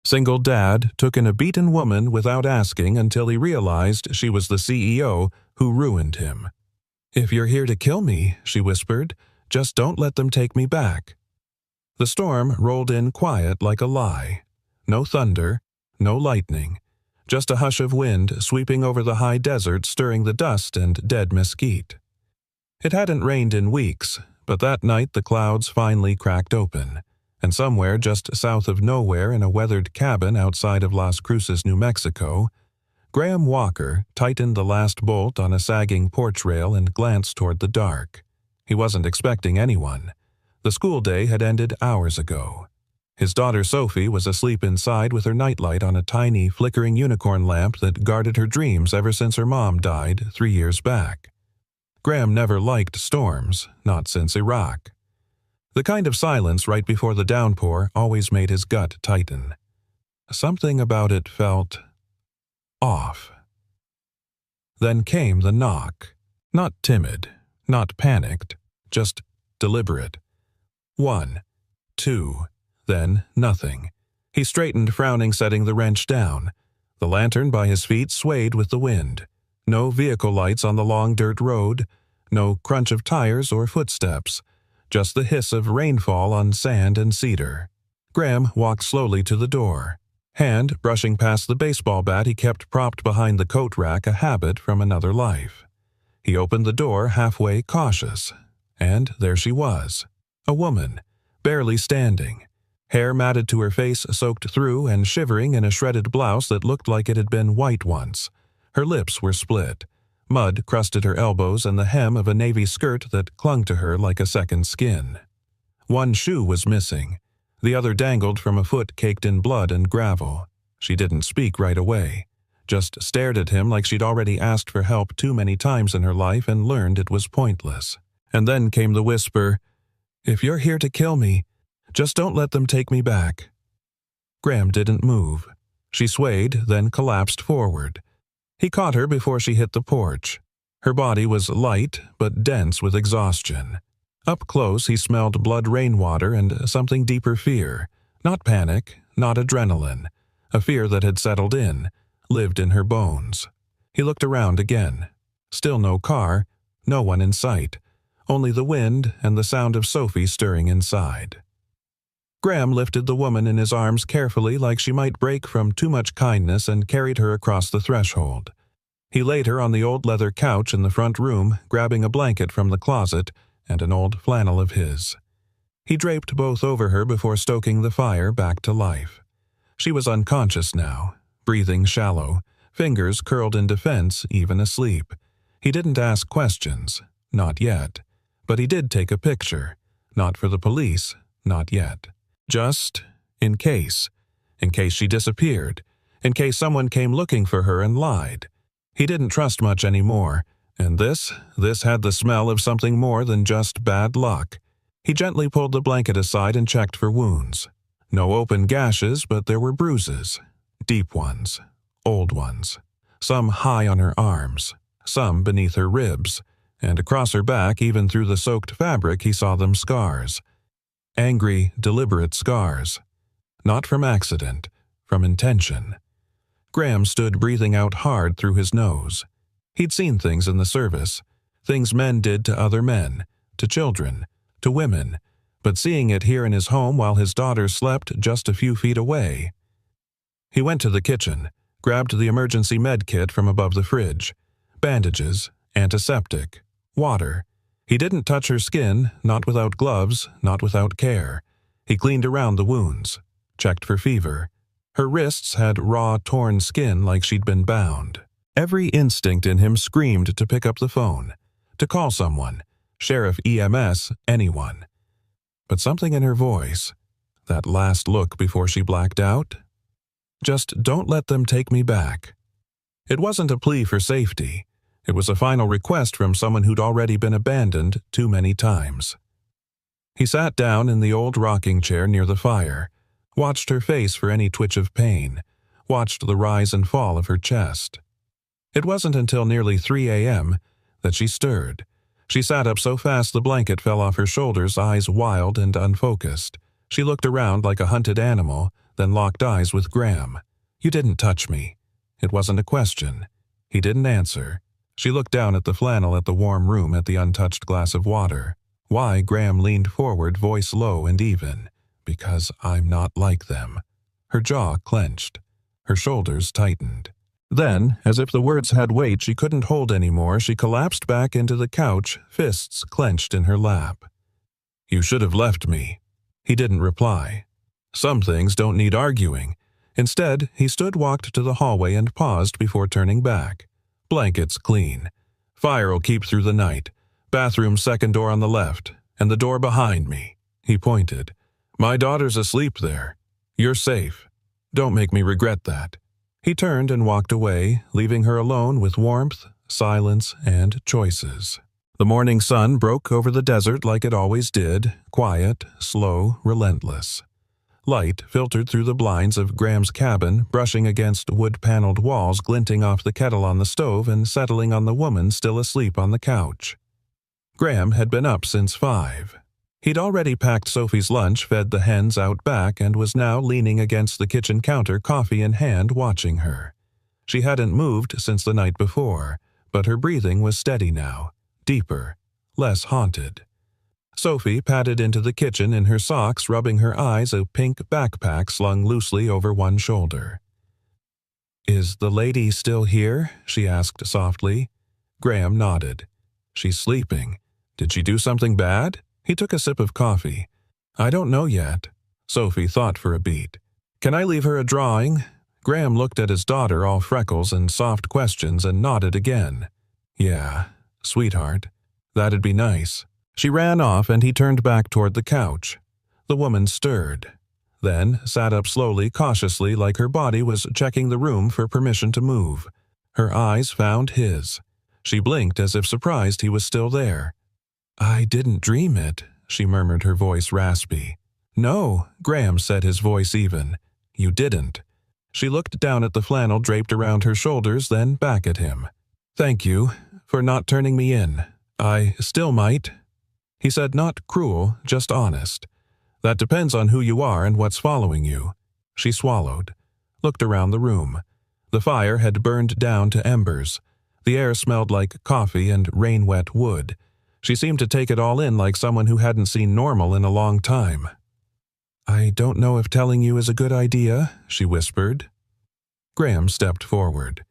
Single dad took in a beaten woman without asking until he realized she was the CEO who ruined him. "If you're here to kill me," she whispered, "just don't let them take me back." The storm rolled in quiet like a lie. No thunder, no lightning, just a hush of wind sweeping over the high desert, stirring the dust and dead mesquite. It hadn't rained in weeks, but that night the clouds finally cracked open, and somewhere just south of nowhere in a weathered cabin outside of Las Cruces, New Mexico, Graham Walker tightened the last bolt on a sagging porch rail and glanced toward the dark. He wasn't expecting anyone. The school day had ended hours ago. His daughter Sophie was asleep inside with her nightlight on a tiny, flickering unicorn lamp that guarded her dreams ever since her mom died 3 years back. Graham never liked storms, not since Iraq. The kind of silence right before the downpour always made his gut tighten. Something about it felt off. Then came the knock. Not timid, not panicked, just deliberate. 1, 2, then nothing. He straightened, frowning, setting the wrench down. The lantern by his feet swayed with the wind. No vehicle lights on the long dirt road, no crunch of tires or footsteps, just the hiss of rainfall on sand and cedar. Graham walked slowly to the door. Hand brushing past the baseball bat he kept propped behind the coat rack, a habit from another life. He opened the door halfway, cautious. And there she was. A woman, barely standing. Hair matted to her face, soaked through and shivering in a shredded blouse that looked like it had been white once. Her lips were split. Mud crusted her elbows and the hem of a navy skirt that clung to her like a second skin. One shoe was missing. The other dangled from a foot caked in blood and gravel. She didn't speak right away, just stared at him like she'd already asked for help too many times in her life and learned it was pointless. And then came the whisper, "If you're here to kill me, just don't let them take me back." Graham didn't move. She swayed, then collapsed forward. He caught her before she hit the porch. Her body was light, but dense with exhaustion. Up close, he smelled blood rainwater and something deeper fear. Not panic, not adrenaline. A fear that had settled in, lived in her bones. He looked around again. Still no car, no one in sight. Only the wind and the sound of Sophie stirring inside. Graham lifted the woman in his arms carefully like she might break from too much kindness and carried her across the threshold. He laid her on the old leather couch in the front room, grabbing a blanket from the closet and an old flannel of his. He draped both over her before stoking the fire back to life. She was unconscious now, breathing shallow, fingers curled in defense, even asleep. He didn't ask questions, not yet. But he did take a picture, not for the police, not yet. Just in case she disappeared, in case someone came looking for her and lied. He didn't trust much anymore, and this had the smell of something more than just bad luck. He gently pulled the blanket aside and checked for wounds. No open gashes, but there were bruises. Deep ones, old ones. Some high on her arms, some beneath her ribs. And across her back, even through the soaked fabric, he saw them scars. Angry, deliberate scars. Not from accident, from intention. Graham stood breathing out hard through his nose. He'd seen things in the service, things men did to other men, to children, to women, but seeing it here in his home while his daughter slept just a few feet away. He went to the kitchen, grabbed the emergency med kit from above the fridge. Bandages, antiseptic, water. He didn't touch her skin, not without gloves, not without care. He cleaned around the wounds, checked for fever. Her wrists had raw, torn skin like she'd been bound. Every instinct in him screamed to pick up the phone, to call someone, sheriff, EMS, anyone. But something in her voice, that last look before she blacked out, just don't let them take me back. It wasn't a plea for safety. It was a final request from someone who'd already been abandoned too many times. He sat down in the old rocking chair near the fire, watched her face for any twitch of pain, watched the rise and fall of her chest. It wasn't until nearly 3 a.m. that she stirred. She sat up so fast the blanket fell off her shoulders, eyes wild and unfocused. She looked around like a hunted animal, then locked eyes with Graham. "You didn't touch me." It wasn't a question. He didn't answer. She looked down at the flannel at the warm room at the untouched glass of water. Why? Graham leaned forward, voice low and even. "Because I'm not like them." Her jaw clenched. Her shoulders tightened. Then, as if the words had weight she couldn't hold anymore, she collapsed back into the couch, fists clenched in her lap. "You should have left me." He didn't reply. Some things don't need arguing. Instead, he walked to the hallway and paused before turning back. "Blankets clean. Fire'll keep through the night. Bathroom second door on the left, and the door behind me." He pointed. "My daughter's asleep there. You're safe. Don't make me regret that." He turned and walked away, leaving her alone with warmth, silence, and choices. The morning sun broke over the desert like it always did, quiet, slow, relentless. Light filtered through the blinds of Graham's cabin, brushing against wood-paneled walls, glinting off the kettle on the stove and settling on the woman still asleep on the couch. Graham had been up since 5. He'd already packed Sophie's lunch, fed the hens out back, and was now leaning against the kitchen counter, coffee in hand, watching her. She hadn't moved since the night before, but her breathing was steady now, deeper, less haunted. Sophie padded into the kitchen in her socks, rubbing her eyes, a pink backpack slung loosely over one shoulder. "Is the lady still here?" she asked softly. Graham nodded. "She's sleeping. Did she do something bad?" He took a sip of coffee. "I don't know yet." Sophie thought for a beat. "Can I leave her a drawing?" Graham looked at his daughter, all freckles and soft questions, and nodded again. "Yeah, sweetheart. That'd be nice." She ran off, and he turned back toward the couch. The woman stirred, then sat up slowly, cautiously, like her body was checking the room for permission to move. Her eyes found his. She blinked as if surprised he was still there. "I didn't dream it," she murmured, her voice raspy. "No," Graham said, his voice even. "You didn't." She looked down at the flannel draped around her shoulders, then back at him. "Thank you for not turning me in. I still might." He said, not cruel, just honest. "That depends on who you are and what's following you." She swallowed, looked around the room. The fire had burned down to embers. The air smelled like coffee and rain-wet wood. She seemed to take it all in like someone who hadn't seen normal in a long time. "I don't know if telling you is a good idea," she whispered. Graham stepped forward.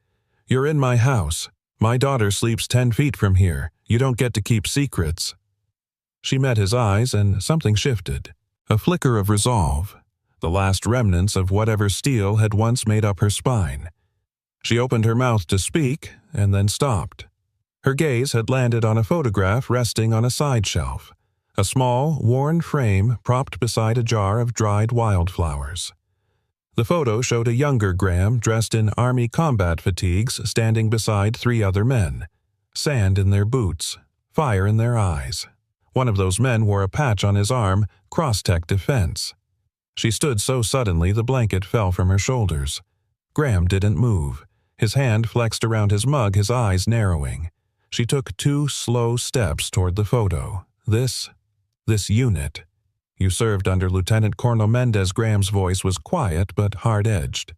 "You're in my house. My daughter sleeps 10 feet from here. You don't get to keep secrets." She met his eyes, and something shifted. A flicker of resolve, the last remnants of whatever steel had once made up her spine. She opened her mouth to speak, and then stopped. Her gaze had landed on a photograph resting on a side shelf, a small, worn frame propped beside a jar of dried wildflowers. The photo showed a younger Graham dressed in army combat fatigues standing beside 3 other men, sand in their boots, fire in their eyes. One of those men wore a patch on his arm, Cross-Tech Defense. She stood so suddenly the blanket fell from her shoulders. Graham didn't move. His hand flexed around his mug, his eyes narrowing. She took 2 slow steps toward the photo. This unit. "You served under Lieutenant Colonel Mendez." Graham's voice was quiet but hard-edged.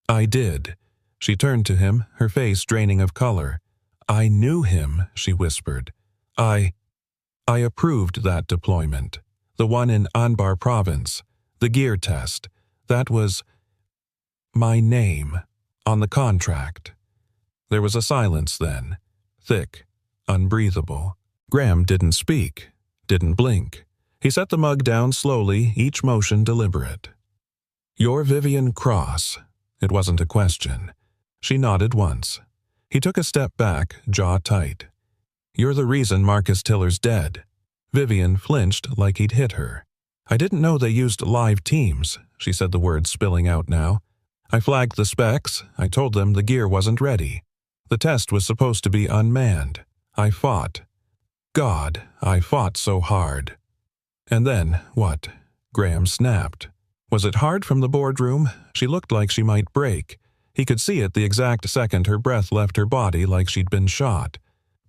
"I did." She turned to him, her face draining of color. "I knew him," she whispered. I approved that deployment. The one in Anbar Province. The gear test. That was my name on the contract." There was a silence then. Thick, unbreathable. Graham didn't speak, didn't blink. He set the mug down slowly, each motion deliberate. "You're Vivian Cross." It wasn't a question. She nodded once. He took a step back, jaw tight. "You're the reason Marcus Tiller's dead." Vivian flinched like he'd hit her. "I didn't know they used live teams," she said, the words spilling out now. "I flagged the specs. I told them the gear wasn't ready. The test was supposed to be unmanned. I fought. God, I fought so hard." "And then, what?" Graham snapped. Was it hard from the boardroom? She looked like she might break. He could see it the exact second her breath left her body, like she'd been shot.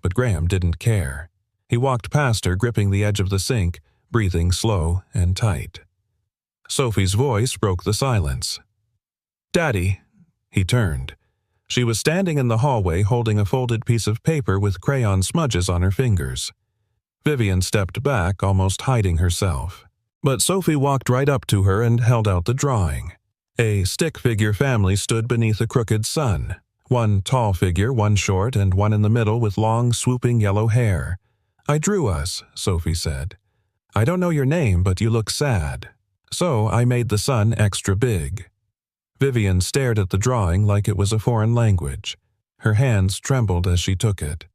But Graham didn't care. He walked past her, gripping the edge of the sink, breathing slow and tight. Sophie's voice broke the silence. "Daddy." He turned. She was standing in the hallway holding a folded piece of paper with crayon smudges on her fingers. Vivian stepped back, almost hiding herself. But Sophie walked right up to her and held out the drawing. A stick-figure family stood beneath a crooked sun. One tall figure, one short, and one in the middle with long, swooping yellow hair. "I drew us," Sophie said. "I don't know your name, but you look sad. So I made the sun extra big." Vivian stared at the drawing like it was a foreign language. Her hands trembled as she took it.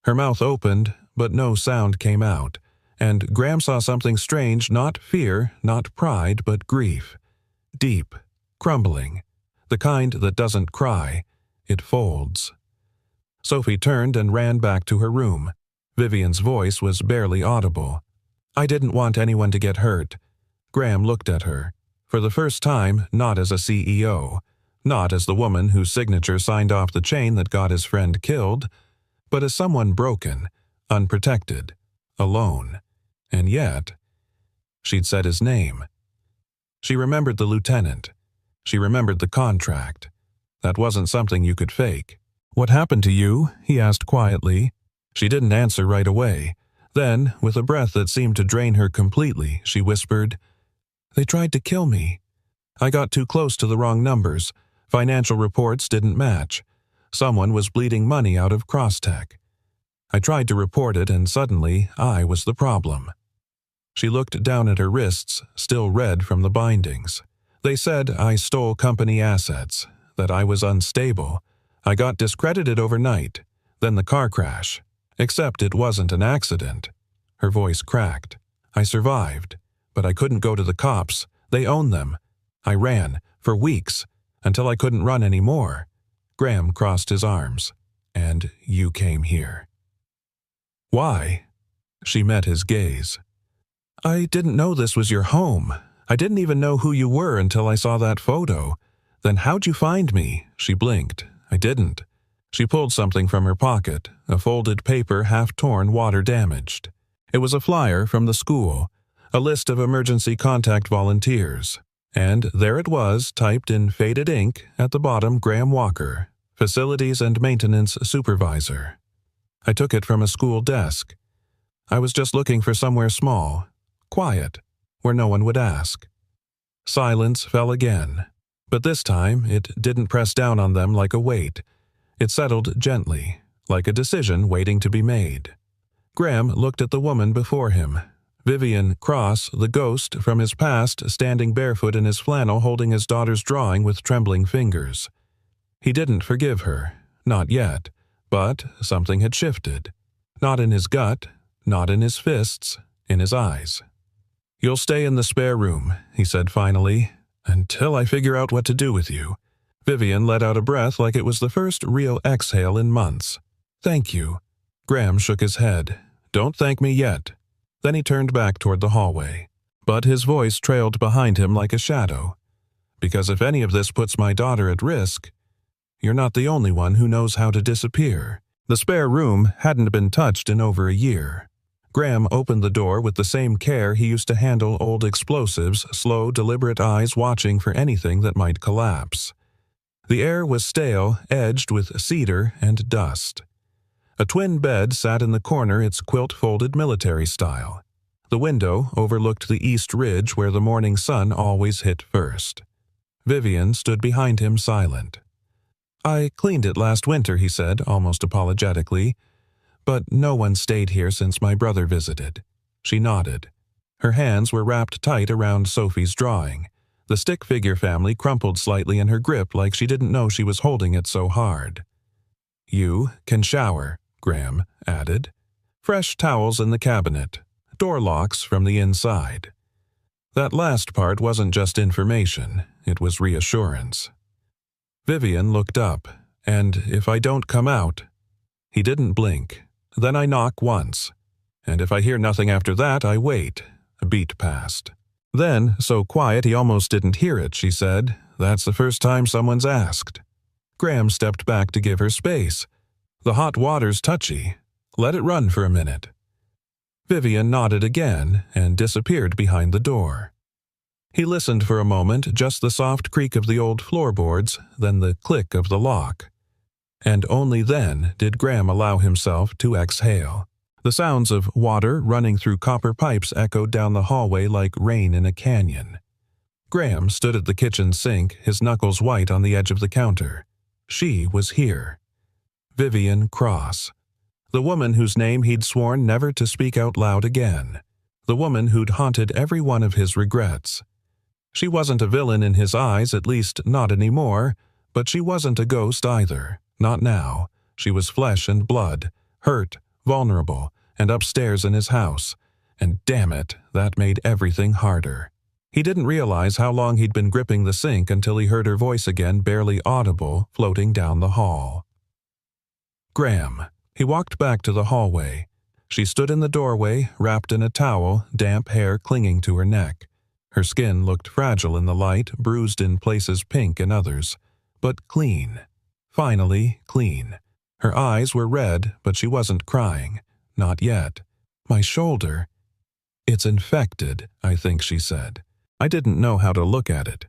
Her mouth opened, but no sound came out, and Graham saw something strange, not fear, not pride, but grief. Deep, crumbling, the kind that doesn't cry, it folds. Sophie turned and ran back to her room. Vivian's voice was barely audible. "I didn't want anyone to get hurt." Graham looked at her. For the first time, not as a CEO, not as the woman whose signature signed off the chain that got his friend killed, but as someone broken, unprotected, alone. And yet, she'd said his name. She remembered the lieutenant. She remembered the contract. That wasn't something you could fake. "What happened to you?" he asked quietly. She didn't answer right away. Then, with a breath that seemed to drain her completely, she whispered, "They tried to kill me. I got too close to the wrong numbers. Financial reports didn't match. Someone was bleeding money out of Crosstech. I tried to report it, and suddenly I was the problem." She looked down at her wrists, still red from the bindings. "They said I stole company assets, that I was unstable. I got discredited overnight. Then the car crash. Except it wasn't an accident." Her voice cracked. "I survived, but I couldn't go to the cops. They own them. I ran, for weeks, until I couldn't run anymore." Graham crossed his arms. "And you came here." "Why?" She met his gaze. "I didn't know this was your home. I didn't even know who you were until I saw that photo. Then how'd you find me?" She blinked. "I didn't." She pulled something from her pocket, a folded paper half-torn, water-damaged. It was a flyer from the school, a list of emergency contact volunteers. And there it was, typed in faded ink, at the bottom, Graham Walker, Facilities and Maintenance Supervisor. I took it from a school desk. I was just looking for somewhere small, quiet, where no one would ask. Silence fell again, but this time it didn't press down on them like a weight. It settled gently, like a decision waiting to be made. Graham looked at the woman before him. Vivian Cross, the ghost from his past, standing barefoot in his flannel holding his daughter's drawing with trembling fingers. He didn't forgive her, not yet, but something had shifted. Not in his gut, not in his fists, in his eyes. "You'll stay in the spare room," he said finally, "until I figure out what to do with you." Vivian let out a breath like it was the first real exhale in months. "Thank you." Graham shook his head. "Don't thank me yet." Then he turned back toward the hallway. But his voice trailed behind him like a shadow. "Because if any of this puts my daughter at risk, you're not the only one who knows how to disappear." The spare room hadn't been touched in over a year. Graham opened the door with the same care he used to handle old explosives, slow, deliberate eyes watching for anything that might collapse. The air was stale, edged with cedar and dust. A twin bed sat in the corner, its quilt folded military style. The window overlooked the east ridge where the morning sun always hit first. Vivian stood behind him silent. "I cleaned it last winter," he said, almost apologetically. "But no one stayed here since my brother visited." She nodded. Her hands were wrapped tight around Sophie's drawing. The stick figure family crumpled slightly in her grip like she didn't know she was holding it so hard. "You can shower," Graham added. "Fresh towels in the cabinet. Door locks from the inside." That last part wasn't just information, it was reassurance. Vivian looked up. "And if I don't come out?" He didn't blink. "Then I knock once. And if I hear nothing after that, I wait." A beat passed. Then, so quiet he almost didn't hear it, she said, "That's the first time someone's asked." Graham stepped back to give her space. "The hot water's touchy. Let it run for a minute." Vivian nodded again and disappeared behind the door. He listened for a moment, just the soft creak of the old floorboards, then the click of the lock. And only then did Graham allow himself to exhale. The sounds of water running through copper pipes echoed down the hallway like rain in a canyon. Graham stood at the kitchen sink, his knuckles white on the edge of the counter. She was here. Vivian Cross. The woman whose name he'd sworn never to speak out loud again. The woman who'd haunted every one of his regrets. She wasn't a villain in his eyes, at least not anymore, but she wasn't a ghost either. Not now. She was flesh and blood, hurt, vulnerable, and upstairs in his house. And damn it, that made everything harder. He didn't realize how long he'd been gripping the sink until he heard her voice again, barely audible, floating down the hall. Graham. He walked back to the hallway. She stood in the doorway, wrapped in a towel, damp hair clinging to her neck. Her skin looked fragile in the light, bruised in places pink in others, but clean. Finally, clean. Her eyes were red, but she wasn't crying. Not yet. My shoulder. It's infected, I think she said. I didn't know how to look at it.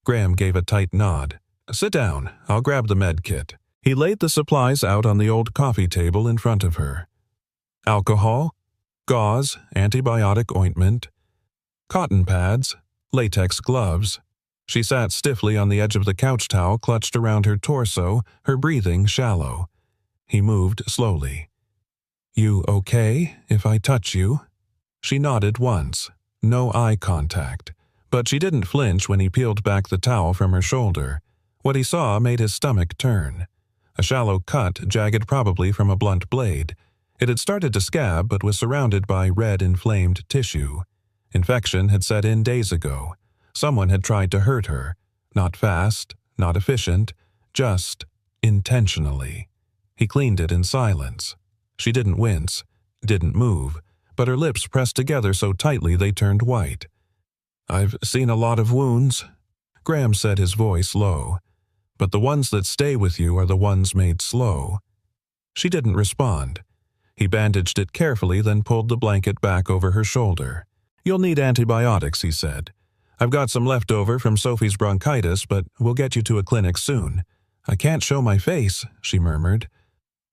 Graham gave a tight nod. Sit down. I'll grab the med kit. He laid the supplies out on the old coffee table in front of her. Alcohol, gauze, antibiotic ointment, cotton pads, latex gloves. She sat stiffly on the edge of the couch towel clutched around her torso, her breathing shallow. He moved slowly. You okay if I touch you? She nodded once. No eye contact. But she didn't flinch when he peeled back the towel from her shoulder. What he saw made his stomach turn. A shallow cut, jagged probably from a blunt blade. It had started to scab but was surrounded by red inflamed tissue. Infection had set in days ago. Someone had tried to hurt her. Not fast, not efficient, just intentionally. He cleaned it in silence. She didn't wince, didn't move, but her lips pressed together so tightly they turned white. I've seen a lot of wounds, Graham said, his voice low. But the ones that stay with you are the ones made slow. She didn't respond. He bandaged it carefully, then pulled the blanket back over her shoulder. You'll need antibiotics, he said. I've got some left over from Sophie's bronchitis, but we'll get you to a clinic soon. I can't show my face, she murmured.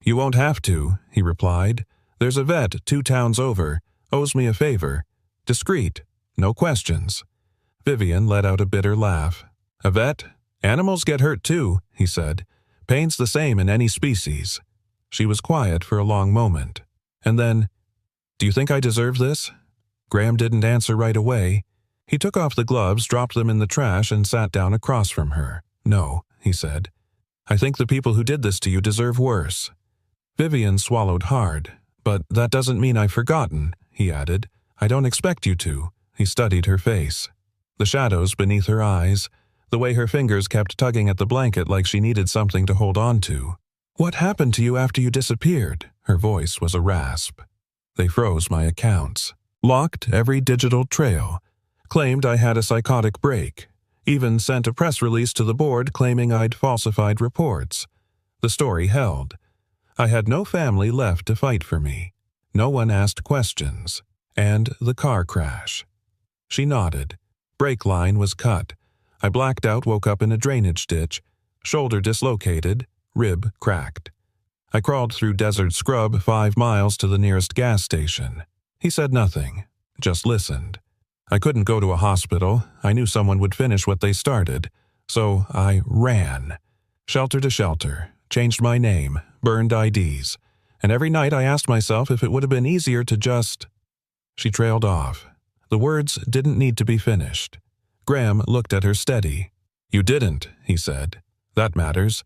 You won't have to, he replied. There's a vet 2 towns over, owes me a favor. Discreet, no questions. Vivian let out a bitter laugh. A vet? Animals get hurt too, he said. Pain's the same in any species. She was quiet for a long moment. And then, do you think I deserve this? Graham didn't answer right away. He took off the gloves, dropped them in the trash, and sat down across from her. No, he said. I think the people who did this to you deserve worse. Vivian swallowed hard. But that doesn't mean I've forgotten, he added. I don't expect you to. He studied her face. The shadows beneath her eyes, the way her fingers kept tugging at the blanket like she needed something to hold on to. What happened to you after you disappeared? Her voice was a rasp. They froze my accounts. Locked every digital trail. Claimed I had a psychotic break. Even sent a press release to the board claiming I'd falsified reports. The story held. I had no family left to fight for me. No one asked questions. And the car crash. She nodded. Brake line was cut. I blacked out, woke up in a drainage ditch. Shoulder dislocated. Rib cracked. I crawled through desert scrub 5 miles to the nearest gas station. He said nothing, just listened. I couldn't go to a hospital. I knew someone would finish what they started. So I ran. Shelter to shelter. Changed my name. Burned IDs. And every night I asked myself if it would have been easier to just... She trailed off. The words didn't need to be finished. Graham looked at her steady. You didn't, he said. That matters.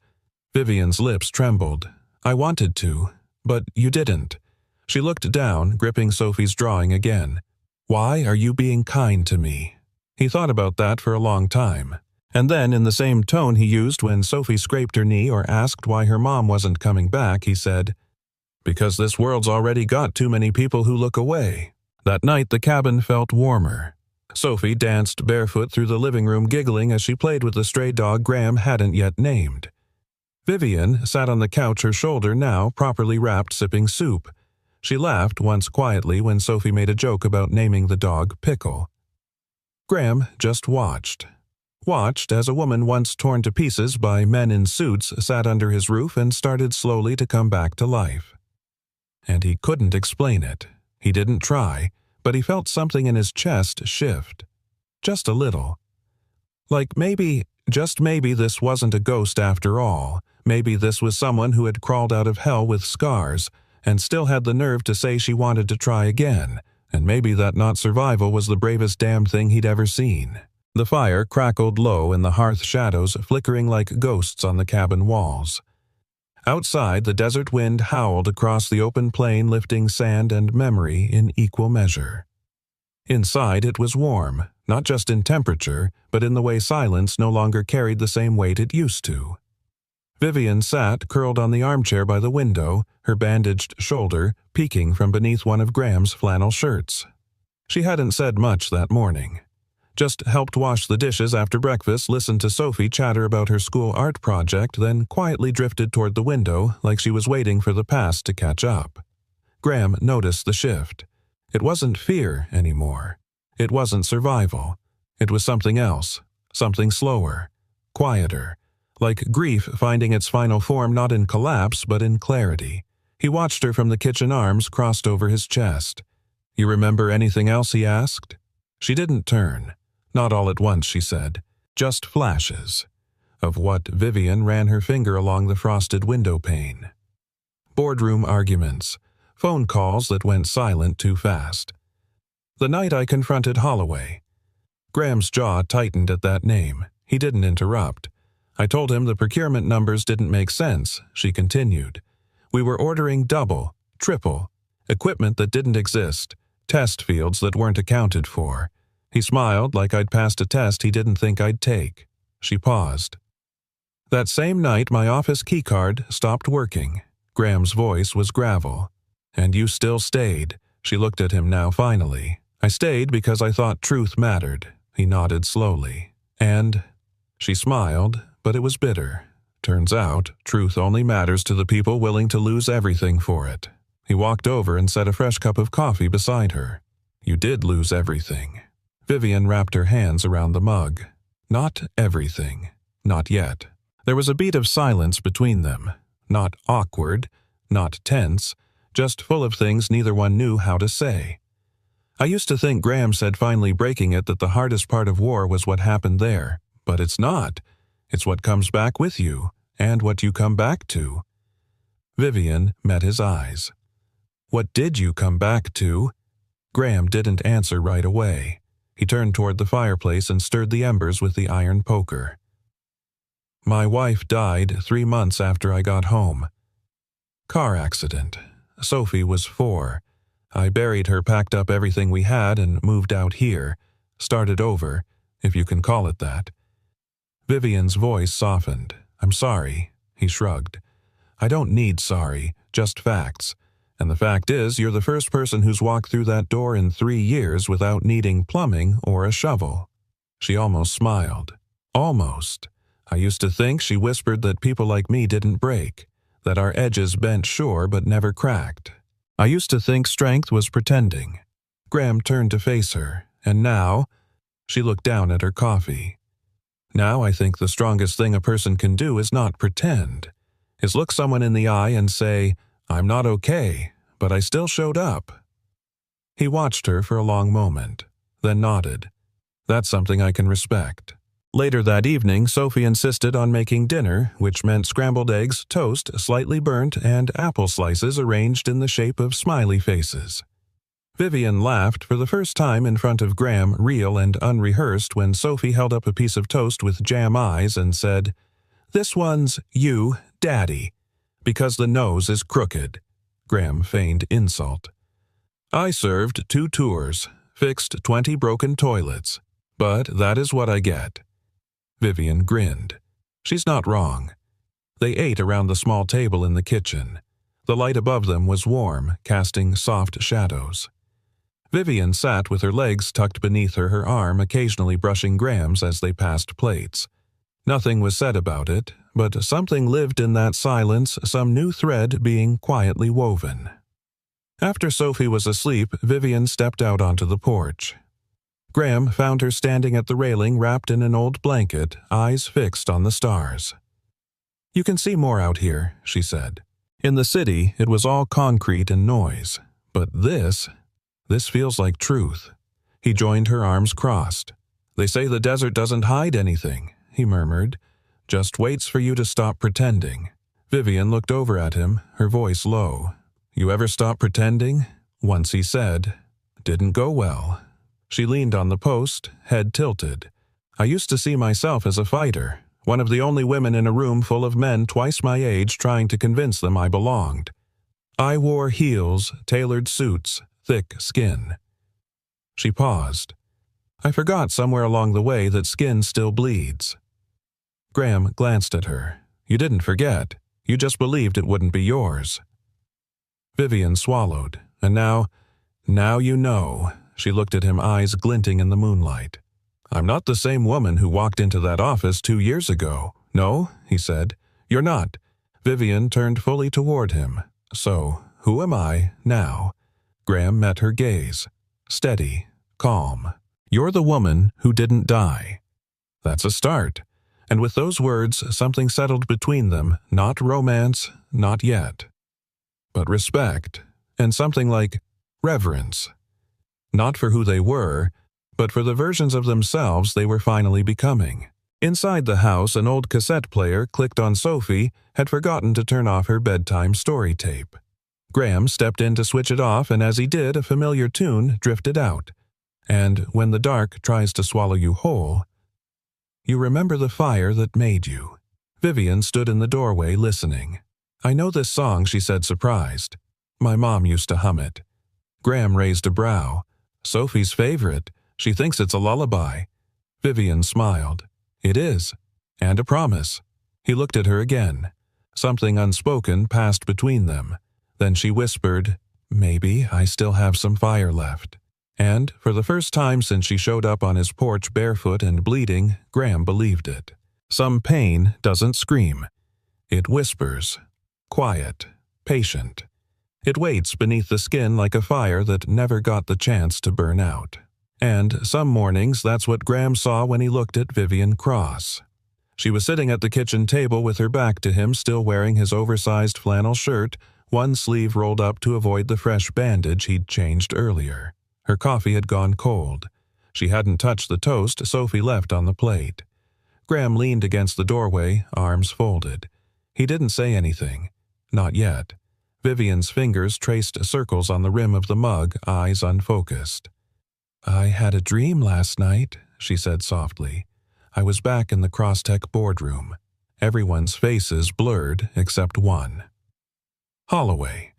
Vivian's lips trembled. I wanted to, but you didn't. She looked down, gripping Sophie's drawing again. Why are you being kind to me? He thought about that for a long time. And then, in the same tone he used when Sophie scraped her knee or asked why her mom wasn't coming back, he said, Because this world's already got too many people who look away. That night the cabin felt warmer. Sophie danced barefoot through the living room giggling as she played with the stray dog Graham hadn't yet named. Vivian sat on the couch, her shoulder now properly wrapped, sipping soup. She laughed once quietly when Sophie made a joke about naming the dog Pickle. Graham just watched. Watched as a woman once torn to pieces by men in suits sat under his roof and started slowly to come back to life. And he couldn't explain it. He didn't try, but he felt something in his chest shift. Just a little. Like maybe, just maybe this wasn't a ghost after all. Maybe this was someone who had crawled out of hell with scars and still had the nerve to say she wanted to try again, and maybe that not survival was the bravest damn thing he'd ever seen. The fire crackled low in the hearth shadows, flickering like ghosts on the cabin walls. Outside, the desert wind howled across the open plain, lifting sand and memory in equal measure. Inside, it was warm, not just in temperature, but in the way silence no longer carried the same weight it used to. Vivian sat curled on the armchair by the window, her bandaged shoulder peeking from beneath one of Graham's flannel shirts. She hadn't said much that morning. Just helped wash the dishes after breakfast, listened to Sophie chatter about her school art project, then quietly drifted toward the window like she was waiting for the past to catch up. Graham noticed the shift. It wasn't fear anymore. It wasn't survival. It was something else, something slower, quieter, like grief finding its final form not in collapse but in clarity. He watched her from the kitchen, arms crossed over his chest. "You remember anything else?" he asked. She didn't turn. Not all at once, she said. Just flashes. Of what Vivian ran her finger along the frosted window pane. Boardroom arguments. Phone calls that went silent too fast. The night I confronted Holloway. Graham's jaw tightened at that name. He didn't interrupt. I told him the procurement numbers didn't make sense, she continued. We were ordering double, triple, equipment that didn't exist, test fields that weren't accounted for. He smiled like I'd passed a test he didn't think I'd take. She paused. That same night, my office keycard stopped working. Graham's voice was gravel. "And you still stayed." She looked at him now finally. "I stayed because I thought truth mattered." He nodded slowly. "And?" She smiled, but it was bitter. "Turns out, truth only matters to the people willing to lose everything for it." He walked over and set a fresh cup of coffee beside her. "You did lose everything." Vivian wrapped her hands around the mug. Not everything. Not yet. There was a beat of silence between them. Not awkward, not tense, just full of things neither one knew how to say. I used to think Graham said, finally breaking it, that the hardest part of war was what happened there. But it's not. It's what comes back with you, and what you come back to. Vivian met his eyes. "What did you come back to?" Graham didn't answer right away. He turned toward the fireplace and stirred the embers with the iron poker. "My wife died 3 months after I got home. Car accident. Sophie was 4. I buried her, packed up everything we had, and moved out here. Started over, if you can call it that." Vivian's voice softened. "I'm sorry," he shrugged. "I don't need sorry, just facts. And the fact is, you're the first person who's walked through that door in 3 years without needing plumbing or a shovel." She almost smiled. Almost. I used to think, she whispered, that people like me didn't break, that our edges bent sure but never cracked. I used to think strength was pretending. Graham turned to face her, and now, she looked down at her coffee. "Now I think the strongest thing a person can do is not pretend, is look someone in the eye and say, 'I'm not okay, but I still showed up.'" He watched her for a long moment, then nodded. "That's something I can respect." Later that evening, Sophie insisted on making dinner, which meant scrambled eggs, toast, slightly burnt, and apple slices arranged in the shape of smiley faces. Vivian laughed for the first time in front of Graham, real and unrehearsed, when Sophie held up a piece of toast with jam eyes and said, "This one's you, Daddy, because the nose is crooked." Graham feigned insult. "I served 2 tours, fixed 20 broken toilets, but that is what I get." Vivian grinned. She's not wrong. They ate around the small table in the kitchen. The light above them was warm, casting soft shadows. Vivian sat with her legs tucked beneath her, her arm occasionally brushing Graham's as they passed plates. Nothing was said about it, but something lived in that silence, some new thread being quietly woven. After Sophie was asleep, Vivian stepped out onto the porch. Graham found her standing at the railing wrapped in an old blanket, eyes fixed on the stars. "You can see more out here," she said. In the city, it was all concrete and noise. But this feels like truth. He joined her arms crossed. "They say the desert doesn't hide anything," he murmured. "Just waits for you to stop pretending." Vivian looked over at him, her voice low. "You ever stop pretending?" Once he said. "Didn't go well." She leaned on the post, head tilted. "I used to see myself as a fighter, one of the only women in a room full of men twice my age trying to convince them I belonged. I wore heels, tailored suits, thick skin." She paused. "I forgot somewhere along the way that skin still bleeds." Graham glanced at her. "You didn't forget. You just believed it wouldn't be yours." Vivian swallowed. "And now you know." She looked at him, eyes glinting in the moonlight. "I'm not the same woman who walked into that office 2 years ago." "No," he said. "You're not." Vivian turned fully toward him. "So, who am I now?" Graham met her gaze. Steady, calm. "You're the woman who didn't die." That's a start. And with those words, something settled between them, not romance, not yet. But respect, and something like reverence. Not for who they were, but for the versions of themselves they were finally becoming. Inside the house, an old cassette player clicked on Sophie had forgotten to turn off her bedtime story tape. Graham stepped in to switch it off, and as he did, a familiar tune drifted out. And when the dark tries to swallow you whole, you remember the fire that made you. Vivian stood in the doorway listening. "I know this song," she said, surprised. "My mom used to hum it." Graham raised a brow. "Sophie's favorite. She thinks it's a lullaby." Vivian smiled. "It is. And a promise." He looked at her again. Something unspoken passed between them. Then she whispered, "Maybe I still have some fire left." And, for the first time since she showed up on his porch barefoot and bleeding, Graham believed it. Some pain doesn't scream. It whispers. Quiet. Patient. It waits beneath the skin like a fire that never got the chance to burn out. And some mornings that's what Graham saw when he looked at Vivian Cross. She was sitting at the kitchen table with her back to him, still wearing his oversized flannel shirt, one sleeve rolled up to avoid the fresh bandage he'd changed earlier. Her coffee had gone cold. She hadn't touched the toast Sophie left on the plate. Graham leaned against the doorway, arms folded. He didn't say anything. Not yet. Vivian's fingers traced circles on the rim of the mug, eyes unfocused. "I had a dream last night," she said softly. "I was back in the Crosstech boardroom. Everyone's faces blurred except one. Holloway."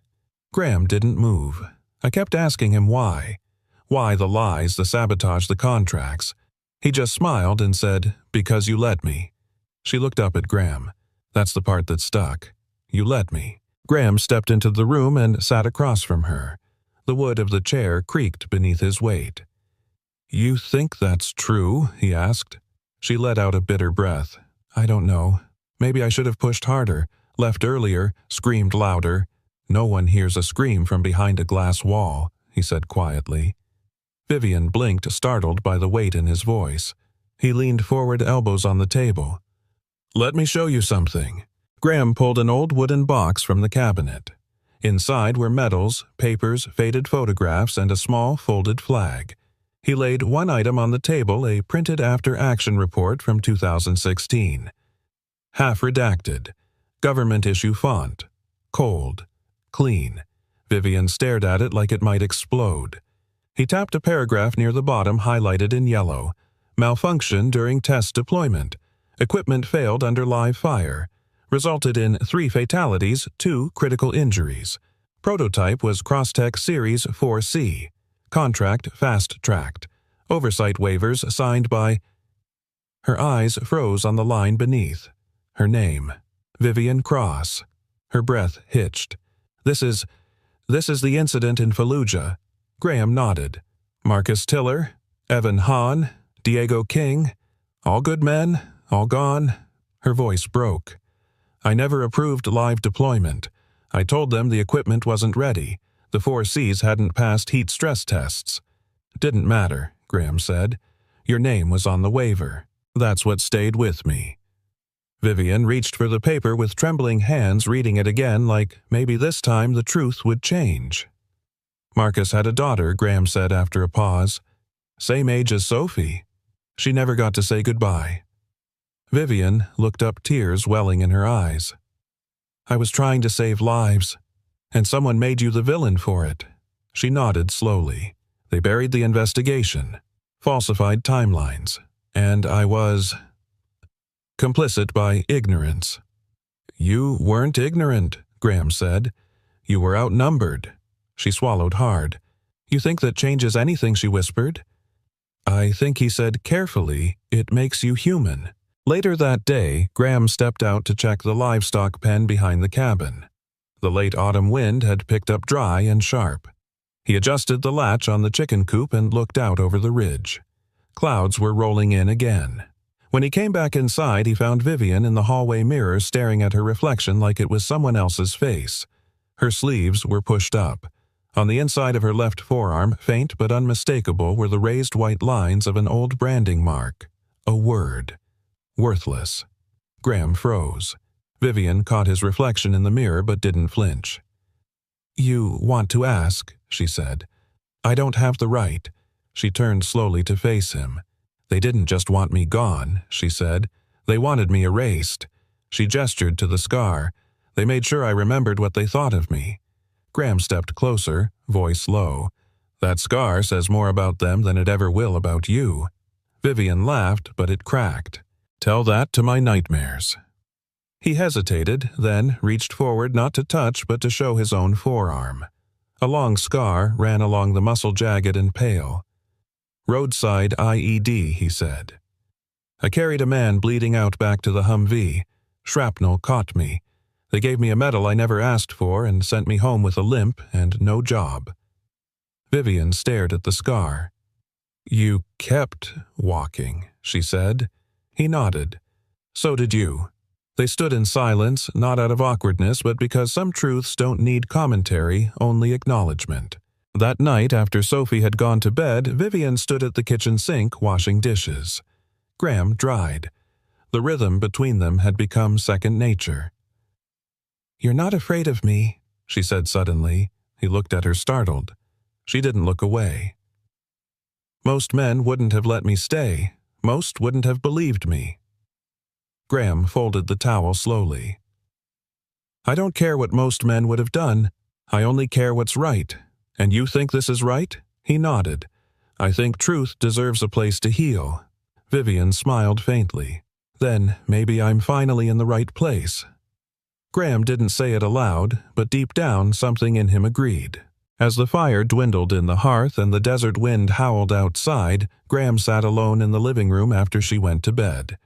Graham didn't move. I kept asking him why. Why the lies, the sabotage, the contracts. He just smiled and said, "Because you let me." She looked up at Graham. That's the part that stuck. "You let me." Graham stepped into the room and sat across from her. The wood of the chair creaked beneath his weight. "You think that's true?" he asked. She let out a bitter breath. "I don't know. Maybe I should have pushed harder, left earlier, screamed louder." "No one hears a scream from behind a glass wall," he said quietly. Vivian blinked, startled by the weight in his voice. He leaned forward, elbows on the table. "Let me show you something." Graham pulled an old wooden box from the cabinet. Inside were medals, papers, faded photographs, and a small folded flag. He laid one item on the table, a printed after-action report from 2016. Half redacted. Government issue font. Cold. Clean. Vivian stared at it like it might explode. He tapped a paragraph near the bottom highlighted in yellow. Malfunction during test deployment. Equipment failed under live fire. Resulted in 3 fatalities, 2 critical injuries. Prototype was Crosstech Series 4C. Contract fast-tracked. Oversight waivers signed by... Her eyes froze on the line beneath. Her name. Vivian Cross. Her breath hitched. This is the incident in Fallujah." Graham nodded. "Marcus Tiller, Evan Hahn, Diego King. All good men, all gone." Her voice broke. "I never approved live deployment. I told them the equipment wasn't ready. The 4Cs hadn't passed heat stress tests." "Didn't matter," Graham said. "Your name was on the waiver. That's what stayed with me." Vivian reached for the paper with trembling hands, reading it again like maybe this time the truth would change. "Marcus had a daughter," Graham said after a pause. "Same age as Sophie. She never got to say goodbye." Vivian looked up, tears welling in her eyes. "I was trying to save lives, and someone made you the villain for it." She nodded slowly. "They buried the investigation, falsified timelines, and I was complicit by ignorance." "You weren't ignorant," Graham said. "You were outnumbered." She swallowed hard. "You think that changes anything?" she whispered. "I think," he said carefully, "it makes you human." Later that day, Graham stepped out to check the livestock pen behind the cabin. The late autumn wind had picked up dry and sharp. He adjusted the latch on the chicken coop and looked out over the ridge. Clouds were rolling in again. When he came back inside, he found Vivian in the hallway mirror staring at her reflection like it was someone else's face. Her sleeves were pushed up. On the inside of her left forearm, faint but unmistakable, were the raised white lines of an old branding mark. A word. Worthless. Graham froze. Vivian caught his reflection in the mirror but didn't flinch. "You want to ask," she said. "I don't have the right." She turned slowly to face him. "They didn't just want me gone," she said. "They wanted me erased." She gestured to the scar. "They made sure I remembered what they thought of me." Graham stepped closer, voice low. "That scar says more about them than it ever will about you." Vivian laughed, but it cracked. "Tell that to my nightmares." He hesitated, then reached forward not to touch but to show his own forearm. A long scar ran along the muscle, jagged and pale. "Roadside IED," he said. "I carried a man bleeding out back to the Humvee. Shrapnel caught me. They gave me a medal I never asked for and sent me home with a limp and no job." Vivian stared at the scar. "You kept walking," she said. He nodded. "So did you." They stood in silence, not out of awkwardness, but because some truths don't need commentary, only acknowledgement. That night, after Sophie had gone to bed, Vivian stood at the kitchen sink washing dishes. Graham dried. The rhythm between them had become second nature. "You're not afraid of me," she said suddenly. He looked at her, startled. She didn't look away. "Most men wouldn't have let me stay. Most wouldn't have believed me." Graham folded the towel slowly. "I don't care what most men would have done. I only care what's right. And you think this is right?" He nodded. "I think truth deserves a place to heal." Vivian smiled faintly. "Then maybe I'm finally in the right place." Graham didn't say it aloud, but deep down something in him agreed. As the fire dwindled in the hearth and the desert wind howled outside, Graham sat alone in the living room after she went to bed.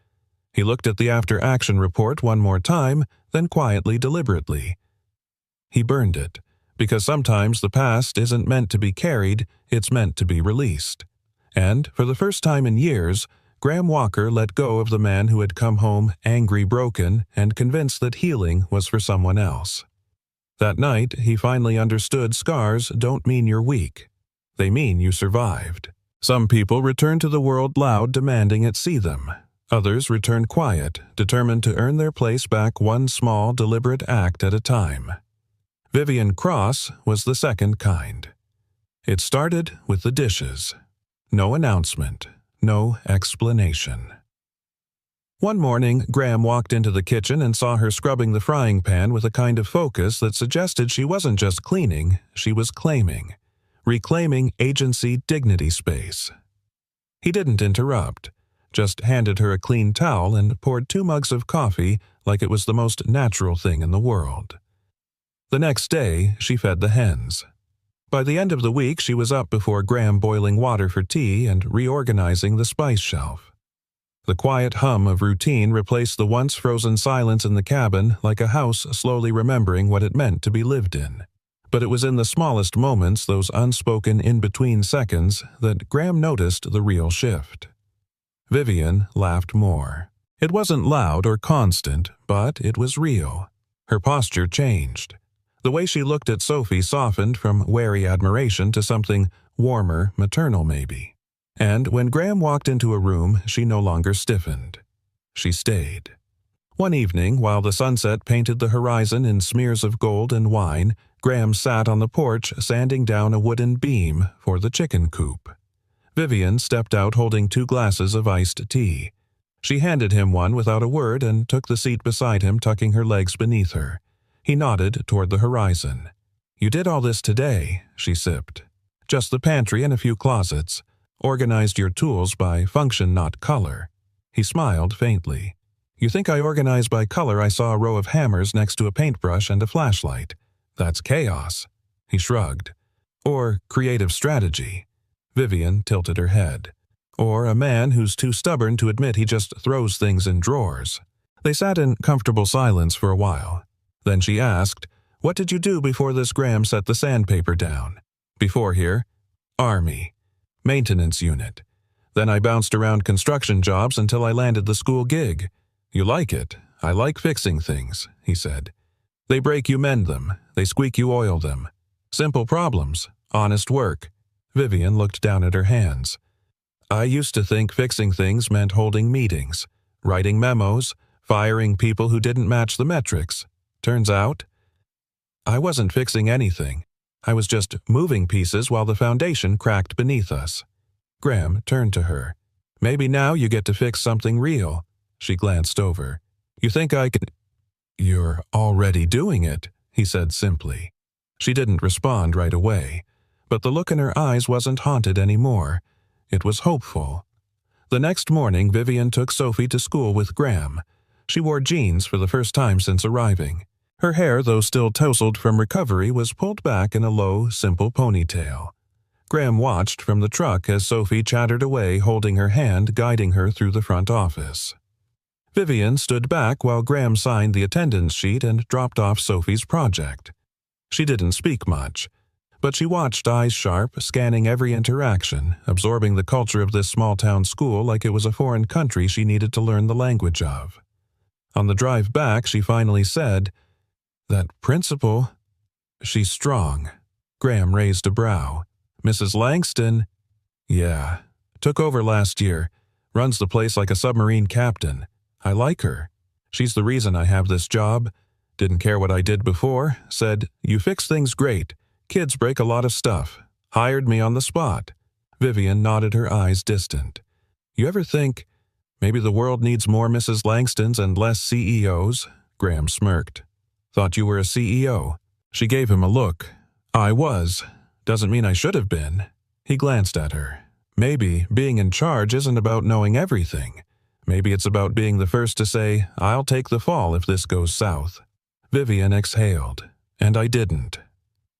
He looked at the after-action report one more time, then quietly, deliberately. He burned it, because sometimes the past isn't meant to be carried, it's meant to be released. And, for the first time in years, Graham Walker let go of the man who had come home angry, broken, and convinced that healing was for someone else. That night, he finally understood scars don't mean you're weak. They mean you survived. Some people return to the world loud, demanding it see them. Others return quiet, determined to earn their place back one small, deliberate act at a time. Vivian Cross was the second kind. It started with the dishes. No announcement, no explanation. One morning, Graham walked into the kitchen and saw her scrubbing the frying pan with a kind of focus that suggested she wasn't just cleaning, she was claiming, reclaiming agency dignity space. He didn't interrupt, just handed her a clean towel and poured 2 mugs of coffee like it was the most natural thing in the world. The next day, she fed the hens. By the end of the week, she was up before Graham boiling water for tea and reorganizing the spice shelf. The quiet hum of routine replaced the once frozen silence in the cabin like a house slowly remembering what it meant to be lived in. But it was in the smallest moments, those unspoken in-between seconds, that Graham noticed the real shift. Vivian laughed more. It wasn't loud or constant, but it was real. Her posture changed. The way she looked at Sophie softened from wary admiration to something warmer, maternal maybe. And when Graham walked into a room, she no longer stiffened. She stayed. One evening, while the sunset painted the horizon in smears of gold and wine, Graham sat on the porch sanding down a wooden beam for the chicken coop. Vivian stepped out holding 2 glasses of iced tea. She handed him one without a word and took the seat beside him, tucking her legs beneath her. He nodded toward the horizon. "You did all this today," she sipped. "Just the pantry and a few closets. Organized your tools by function, not color." He smiled faintly. "You think I organize by color? I saw a row of hammers next to a paintbrush and a flashlight. That's chaos." He shrugged. "Or creative strategy." Vivian tilted her head. "Or a man who's too stubborn to admit he just throws things in drawers." They sat in comfortable silence for a while. Then she asked, "What did you do before this?" Graham set the sandpaper down. "Before here? Army. Maintenance unit. Then I bounced around construction jobs until I landed the school gig." "You like it?" "I like fixing things," he said. "They break, you mend them. They squeak, you oil them. Simple problems. Honest work." Vivian looked down at her hands. "I used to think fixing things meant holding meetings, writing memos, firing people who didn't match the metrics. Turns out, I wasn't fixing anything. I was just moving pieces while the foundation cracked beneath us." Graham turned to her. "Maybe now you get to fix something real." She glanced over. "You think I could—" "You're already doing it," he said simply. She didn't respond right away, but the look in her eyes wasn't haunted anymore. It was hopeful. The next morning, Vivian took Sophie to school with Graham. She wore jeans for the first time since arriving. Her hair, though still tousled from recovery, was pulled back in a low, simple ponytail. Graham watched from the truck as Sophie chattered away, holding her hand, guiding her through the front office. Vivian stood back while Graham signed the attendance sheet and dropped off Sophie's project. She didn't speak much, but she watched, eyes sharp, scanning every interaction, absorbing the culture of this small-town school like it was a foreign country she needed to learn the language of. On the drive back, she finally said, "That principal, she's strong." Graham raised a brow. "Mrs. Langston?" "Yeah. Took over last year. Runs the place like a submarine captain. I like her. She's the reason I have this job. Didn't care what I did before. Said, 'You fix things great. Kids break a lot of stuff.' Hired me on the spot." Vivian nodded, her eyes distant. "You ever think, maybe the world needs more Mrs. Langstons and less CEOs?" Graham smirked. "Thought you were a CEO." She gave him a look. "I was. Doesn't mean I should have been." He glanced at her. "Maybe being in charge isn't about knowing everything. Maybe it's about being the first to say, 'I'll take the fall if this goes south.'" Vivian exhaled. "And I didn't."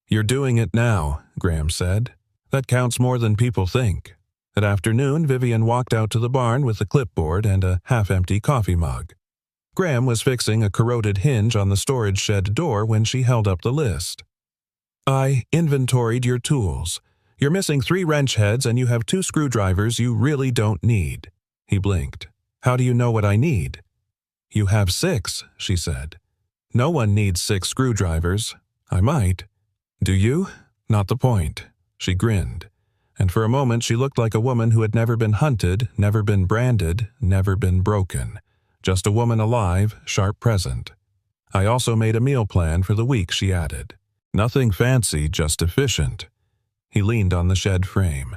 "You're doing it now," Graham said. "That counts more than people think." That afternoon, Vivian walked out to the barn with a clipboard and a half-empty coffee mug. Graham was fixing a corroded hinge on the storage shed door when she held up the list. "I inventoried your tools. You're missing 3 wrench heads and you have 2 screwdrivers you really don't need." He blinked. "How do you know what I need?" "You have 6, she said. "No one needs 6 screwdrivers." "I might." "Do you?" "Not the point." She grinned. And for a moment she looked like a woman who had never been hunted, never been branded, never been broken. Just a woman alive, sharp present. "I also made a meal plan for the week," she added. "Nothing fancy, just efficient." He leaned on the shed frame.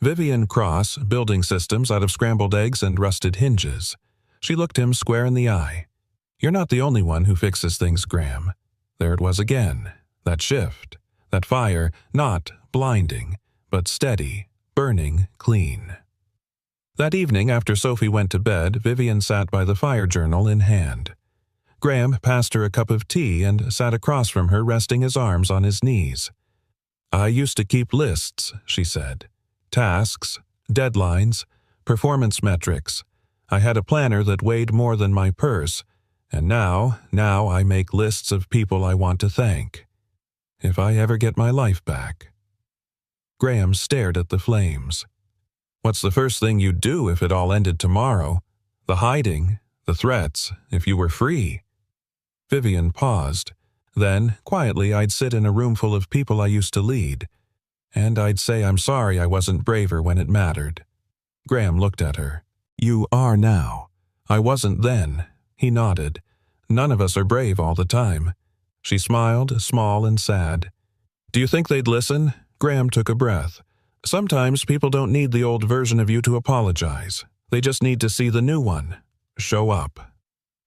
Vivian Cross, building systems out of scrambled eggs and rusted hinges. She looked him square in the eye. "You're not the only one who fixes things, Graham." There it was again. That shift. That fire, not blinding, but steady, burning clean. That evening, after Sophie went to bed, Vivian sat by the fire journal in hand. Graham passed her a cup of tea and sat across from her, resting his arms on his knees. "I used to keep lists," she said. "Tasks, deadlines, performance metrics. I had a planner that weighed more than my purse, and now I make lists of people I want to thank. If I ever get my life back." Graham stared at the flames. "What's the first thing you'd do if it all ended tomorrow? The hiding, the threats, if you were free?" Vivian paused. Then, quietly, "I'd sit in a room full of people I used to lead. And I'd say I'm sorry I wasn't braver when it mattered. Graham looked at her. You are now. I wasn't then. He nodded. None of us are brave all the time. She smiled, small and sad. Do you think they'd listen? Graham took a breath. Sometimes people don't need the old version of you to apologize. They just need to see the new one. Show up.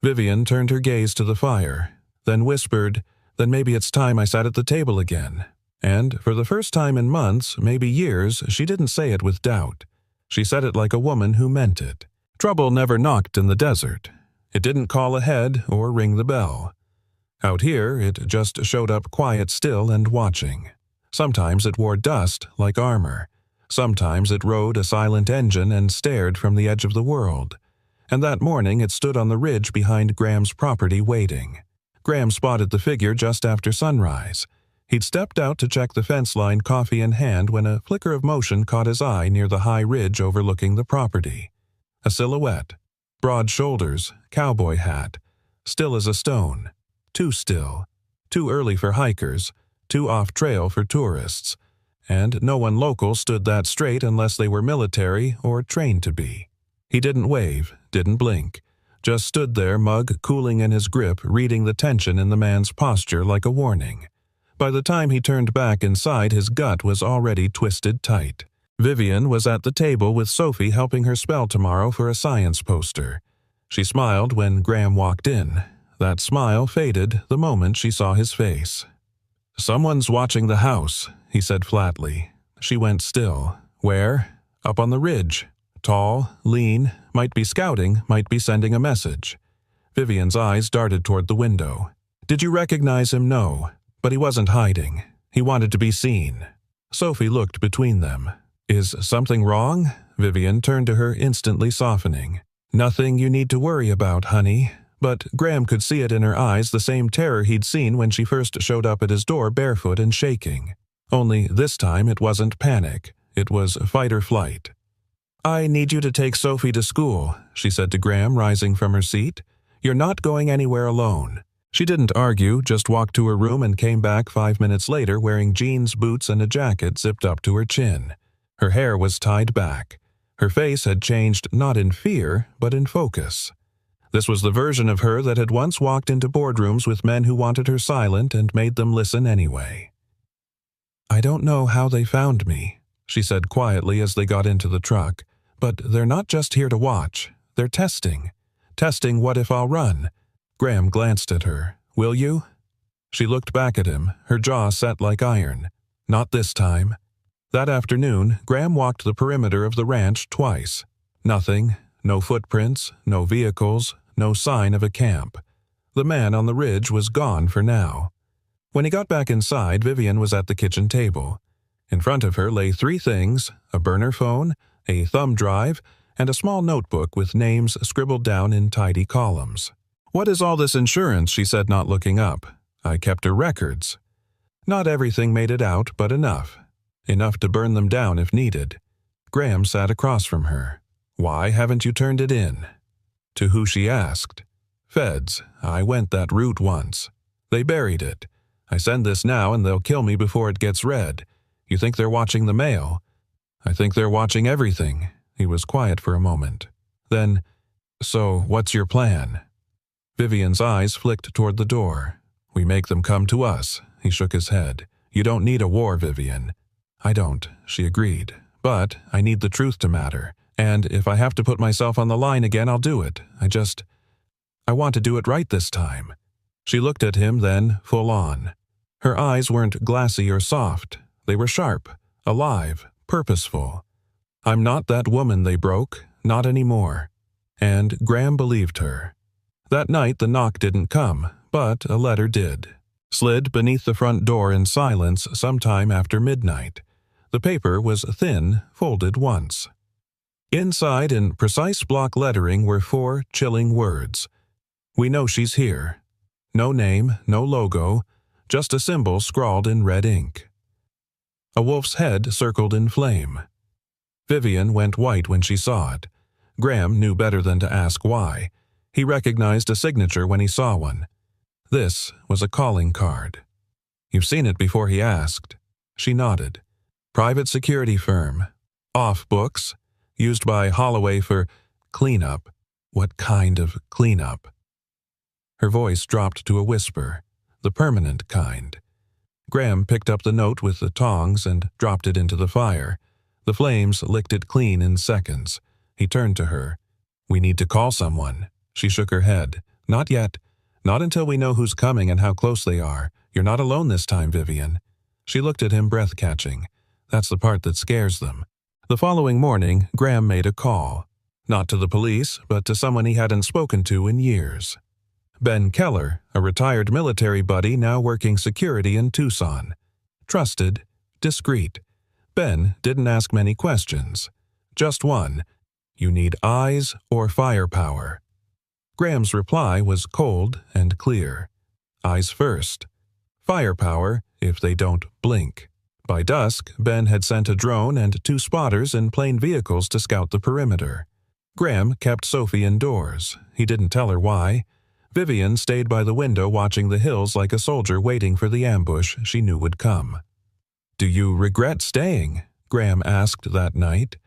Vivian turned her gaze to the fire, then whispered, Then maybe it's time I sat at the table again. And, for the first time in months, maybe years, she didn't say it with doubt. She said it like a woman who meant it. Trouble never knocked in the desert. It didn't call ahead or ring the bell. Out here, it just showed up quiet still and watching. Sometimes it wore dust like armor. Sometimes it rode a silent engine and stared from the edge of the world. And that morning it stood on the ridge behind Graham's property waiting. Graham spotted the figure just after sunrise. He'd stepped out to check the fence line, coffee in hand, when a flicker of motion caught his eye near the high ridge overlooking the property. A silhouette. Broad shoulders, cowboy hat. Still as a stone. Too still. Too early for hikers. Too off-trail for tourists. And no one local stood that straight unless they were military or trained to be. He didn't wave, didn't blink. Just stood there, mug cooling in his grip, reading the tension in the man's posture like a warning. By the time he turned back inside, his gut was already twisted tight. Vivian was at the table with Sophie helping her spell tomorrow for a science poster. She smiled when Graham walked in. That smile faded the moment she saw his face. Someone's watching the house, he said flatly. She went still. Where? Up on the ridge. Tall, lean, might be scouting, might be sending a message. Vivian's eyes darted toward the window. Did you recognize him? No. But he wasn't hiding. He wanted to be seen. Sophie looked between them. Is something wrong? Vivian turned to her, instantly softening. Nothing you need to worry about, honey. But Graham could see it in her eyes, the same terror he'd seen when she first showed up at his door barefoot and shaking. Only this time it wasn't panic. It was fight or flight. I need you to take Sophie to school, she said to Graham, rising from her seat. You're not going anywhere alone. She didn't argue, just walked to her room and came back 5 minutes later wearing jeans, boots, and a jacket zipped up to her chin. Her hair was tied back. Her face had changed not in fear, but in focus. This was the version of her that had once walked into boardrooms with men who wanted her silent and made them listen anyway. I don't know how they found me, she said quietly as they got into the truck, but they're not just here to watch. They're testing. Testing what if I'll run. Graham glanced at her. Will you? She looked back at him, her jaw set like iron. Not this time. That afternoon, Graham walked the perimeter of the ranch twice. Nothing. No footprints, no vehicles, no sign of a camp. The man on the ridge was gone for now. When he got back inside, Vivian was at the kitchen table. In front of her lay 3 things, a burner phone, a thumb drive, and a small notebook with names scribbled down in tidy columns. What is all this insurance? She said, not looking up. I kept her records. Not everything made it out, but enough. Enough to burn them down if needed. Graham sat across from her. Why haven't you turned it in? To who, she asked. Feds. I went that route once. They buried it. I send this now and they'll kill me before it gets read. You think they're watching the mail? I think they're watching everything. He was quiet for a moment. Then, so what's your plan? Vivian's eyes flicked toward the door. We make them come to us. He shook his head. You don't need a war, Vivian. I don't, she agreed. But I need the truth to matter. And if I have to put myself on the line again, I'll do it. I want to do it right this time. She looked at him then, full on. Her eyes weren't glassy or soft. They were sharp, alive, purposeful. I'm not that woman they broke, not anymore. And Graham believed her. That night the knock didn't come, but a letter did. Slid beneath the front door in silence sometime after midnight. The paper was thin, folded once. Inside, in precise block lettering, were 4 chilling words. We know she's here. No name, no logo, just a symbol scrawled in red ink. A wolf's head circled in flame. Vivian went white when she saw it. Graham knew better than to ask why. He recognized a signature when he saw one. This was a calling card. You've seen it before, he asked. She nodded. Private security firm. Off books. Used by Holloway for cleanup. What kind of cleanup? Her voice dropped to a whisper. The permanent kind. Graham picked up the note with the tongs and dropped it into the fire. The flames licked it clean in seconds. He turned to her. We need to call someone. She shook her head. Not yet. Not until we know who's coming and how close they are. You're not alone this time, Vivian. She looked at him, breath-catching. That's the part that scares them. The following morning, Graham made a call. Not to the police, but to someone he hadn't spoken to in years. Ben Keller, a retired military buddy now working security in Tucson. Trusted, discreet. Ben didn't ask many questions. Just one. You need eyes or firepower. Graham's reply was cold and clear. Eyes first. Firepower if they don't blink. By dusk, Ben had sent a drone and 2 spotters in plain vehicles to scout the perimeter. Graham kept Sophie indoors. He didn't tell her why. Vivian stayed by the window watching the hills like a soldier waiting for the ambush she knew would come. Do you regret staying? Graham asked that night.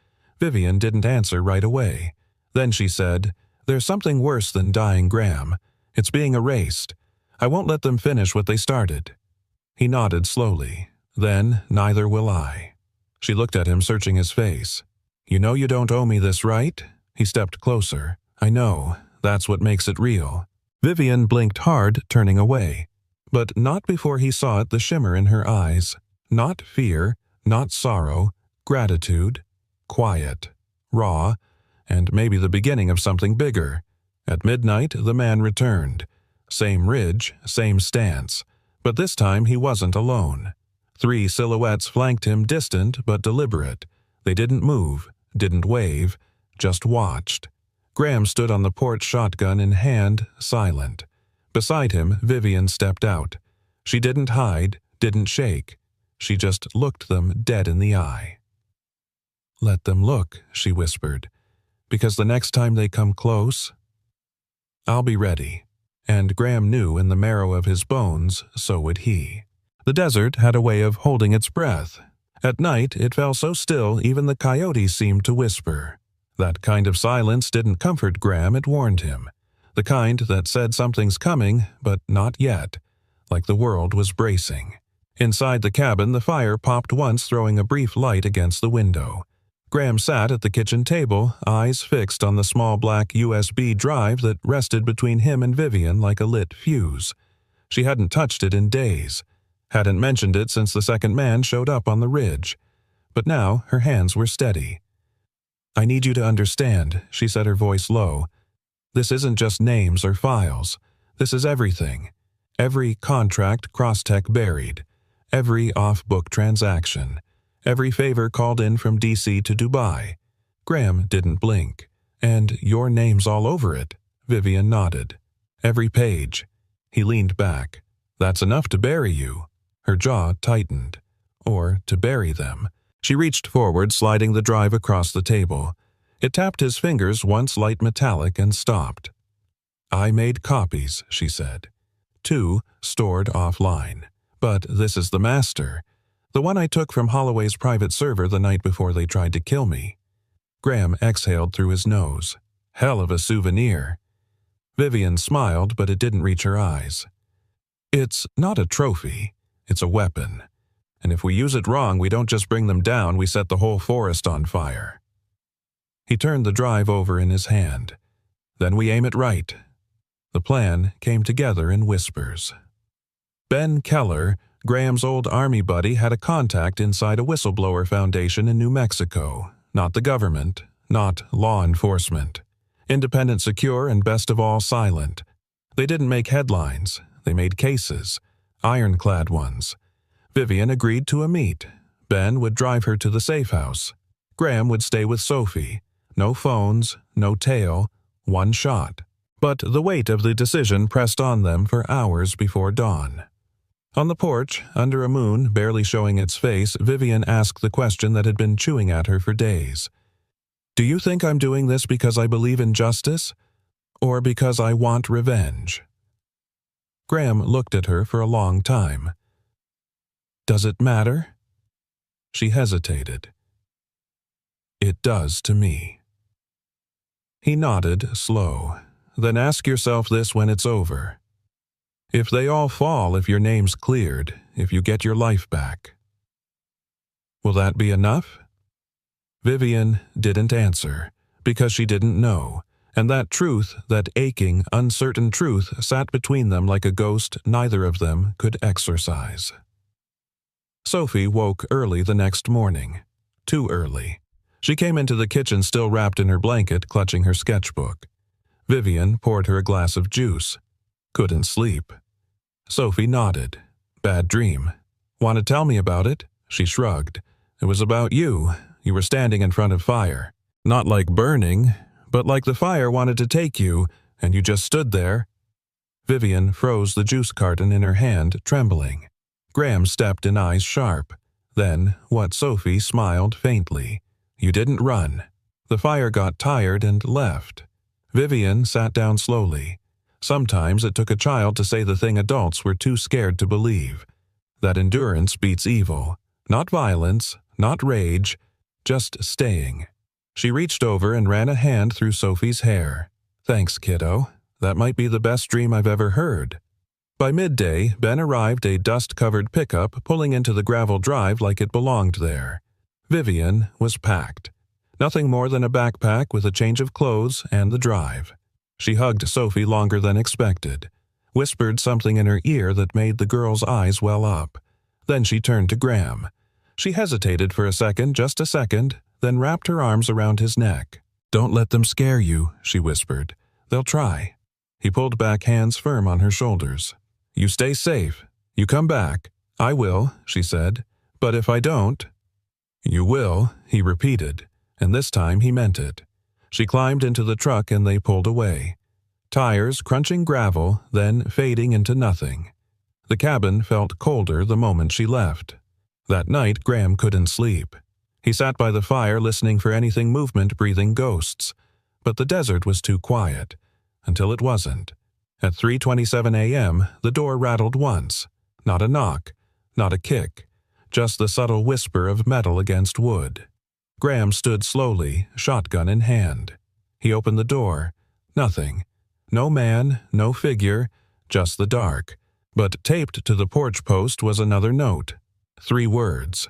Vivian didn't answer right away. Then she said, There's something worse than dying, Graham. It's being erased. I won't let them finish what they started. He nodded slowly. Then, neither will I. She looked at him, searching his face. You know you don't owe me this, right? He stepped closer. I know. That's what makes it real. Vivian blinked hard, turning away. But not before he saw it, the shimmer in her eyes. Not fear, not sorrow, gratitude, quiet, raw, and maybe the beginning of something bigger. At midnight, the man returned. Same ridge, same stance. But this time he wasn't alone. 3 silhouettes flanked him, distant but deliberate. They didn't move, didn't wave, just watched. Graham stood on the porch, shotgun in hand, silent. Beside him, Vivian stepped out. She didn't hide, didn't shake. She just looked them dead in the eye. Let them look, she whispered, because the next time they come close, I'll be ready. And Graham knew in the marrow of his bones, so would he. The desert had a way of holding its breath. At night, it fell so still even the coyotes seemed to whisper. That kind of silence didn't comfort Graham, it warned him. The kind that said something's coming, but not yet, like the world was bracing. Inside the cabin, the fire popped once, throwing a brief light against the window. Graham sat at the kitchen table, eyes fixed on the small black USB drive that rested between him and Vivian like a lit fuse. She hadn't touched it in days, hadn't mentioned it since the second man showed up on the ridge. But now her hands were steady. I need you to understand, she said, her voice low. This isn't just names or files. This is everything. Every contract Crosstech buried. Every off-book transaction. Every favor called in from D.C. to Dubai. Graham didn't blink. And your name's all over it. Vivian nodded. Every page. He leaned back. That's enough to bury you. Her jaw tightened. Or to bury them. She reached forward, sliding the drive across the table. It tapped his fingers, once light metallic, and stopped. I made copies, she said. 2 stored offline. But this is the master. The one I took from Holloway's private server the night before they tried to kill me. Graham exhaled through his nose. Hell of a souvenir. Vivian smiled, but it didn't reach her eyes. It's not a trophy. It's a weapon. And if we use it wrong, we don't just bring them down, we set the whole forest on fire. He turned the drive over in his hand. Then we aim it right. The plan came together in whispers. Ben Keller, Graham's old army buddy, had a contact inside a whistleblower foundation in New Mexico. Not the government, not law enforcement. Independent, secure, and best of all, silent. They didn't make headlines. They made cases. Ironclad ones. Vivian agreed to a meet. Ben would drive her to the safe house. Graham would stay with Sophie. No phones, no tail, 1 shot. But the weight of the decision pressed on them for hours before dawn. On the porch, under a moon barely showing its face, Vivian asked the question that had been chewing at her for days. Do you think I'm doing this because I believe in justice? Or because I want revenge? Graham looked at her for a long time. Does it matter? She hesitated. It does to me. He nodded, slow. Then ask yourself this when it's over. If they all fall, if your name's cleared, if you get your life back, will that be enough? Vivian didn't answer, because she didn't know, and that truth, that aching, uncertain truth, sat between them like a ghost neither of them could exorcise. Sophie woke early the next morning. Too early. She came into the kitchen still wrapped in her blanket, clutching her sketchbook. Vivian poured her a glass of juice. Couldn't sleep. Sophie nodded. Bad dream. Want to tell me about it? She shrugged. It was about you. You were standing in front of fire. Not like burning, but like the fire wanted to take you, and you just stood there. Vivian froze the juice carton in her hand, trembling. Graham stepped in, eyes sharp. Then, what Sophie smiled faintly. You didn't run. The fire got tired and left. Vivian sat down slowly. Sometimes it took a child to say the thing adults were too scared to believe. That endurance beats evil. Not violence, not rage, just staying. She reached over and ran a hand through Sophie's hair. Thanks, kiddo. That might be the best dream I've ever heard. By midday, Ben arrived, a dust-covered pickup pulling into the gravel drive like it belonged there. Vivian was packed. Nothing more than a backpack with a change of clothes and the drive. She hugged Sophie longer than expected, whispered something in her ear that made the girl's eyes well up. Then she turned to Graham. She hesitated for a second, just a second, then wrapped her arms around his neck. Don't let them scare you, she whispered. They'll try. He pulled back, hands firm on her shoulders. You stay safe. You come back. I will, she said. But if I don't... You will, he repeated, and this time he meant it. She climbed into the truck and they pulled away. Tires crunching gravel, then fading into nothing. The cabin felt colder the moment she left. That night, Graham couldn't sleep. He sat by the fire listening for anything movement, breathing ghosts. But the desert was too quiet. Until it wasn't. At 3:27 a.m., the door rattled once. Not a knock, not a kick. Just the subtle whisper of metal against wood. Graham stood slowly, shotgun in hand. He opened the door. Nothing. No man, no figure, just the dark. But taped to the porch post was another note. 3 words.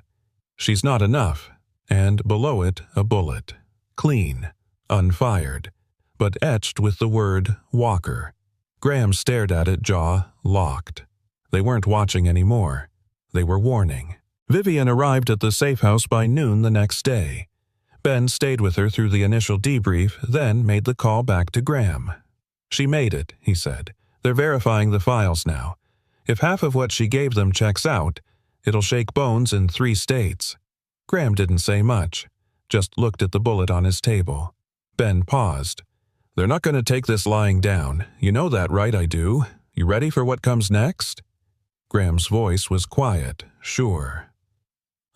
She's not enough. And below it, a bullet. Clean. Unfired. But etched with the word Walker. Graham stared at it, jaw locked. They weren't watching anymore. They were warning. Vivian arrived at the safe house by noon the next day. Ben stayed with her through the initial debrief, then made the call back to Graham. She made it, he said. They're verifying the files now. If half of what she gave them checks out, it'll shake bones in 3 states. Graham didn't say much, just looked at the bullet on his table. Ben paused. They're not going to take this lying down. You know that, right? I do. You ready for what comes next? Graham's voice was quiet, sure.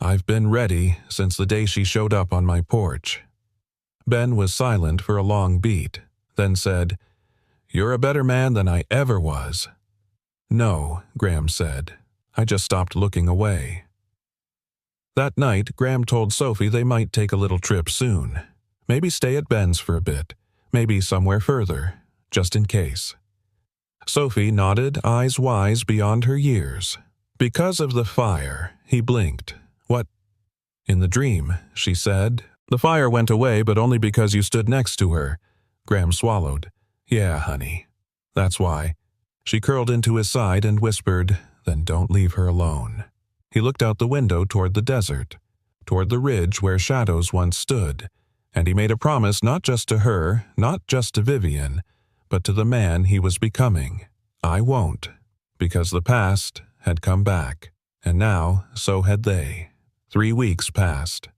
I've been ready since the day she showed up on my porch. Ben was silent for a long beat, then said, You're a better man than I ever was. No, Graham said. I just stopped looking away. That night, Graham told Sophie they might take a little trip soon. Maybe stay at Ben's for a bit. Maybe somewhere further, just in case. Sophie nodded, eyes wise beyond her years. Because of the fire, he blinked. What? In the dream, she said. The fire went away, but only because you stood next to her. Graham swallowed. Yeah, honey. That's why. She curled into his side and whispered, Then don't leave her alone. He looked out the window toward the desert, toward the ridge where shadows once stood, and he made a promise not just to her, not just to Vivian, but to the man he was becoming. I won't, because the past had come back, and now so had they. 3 weeks passed.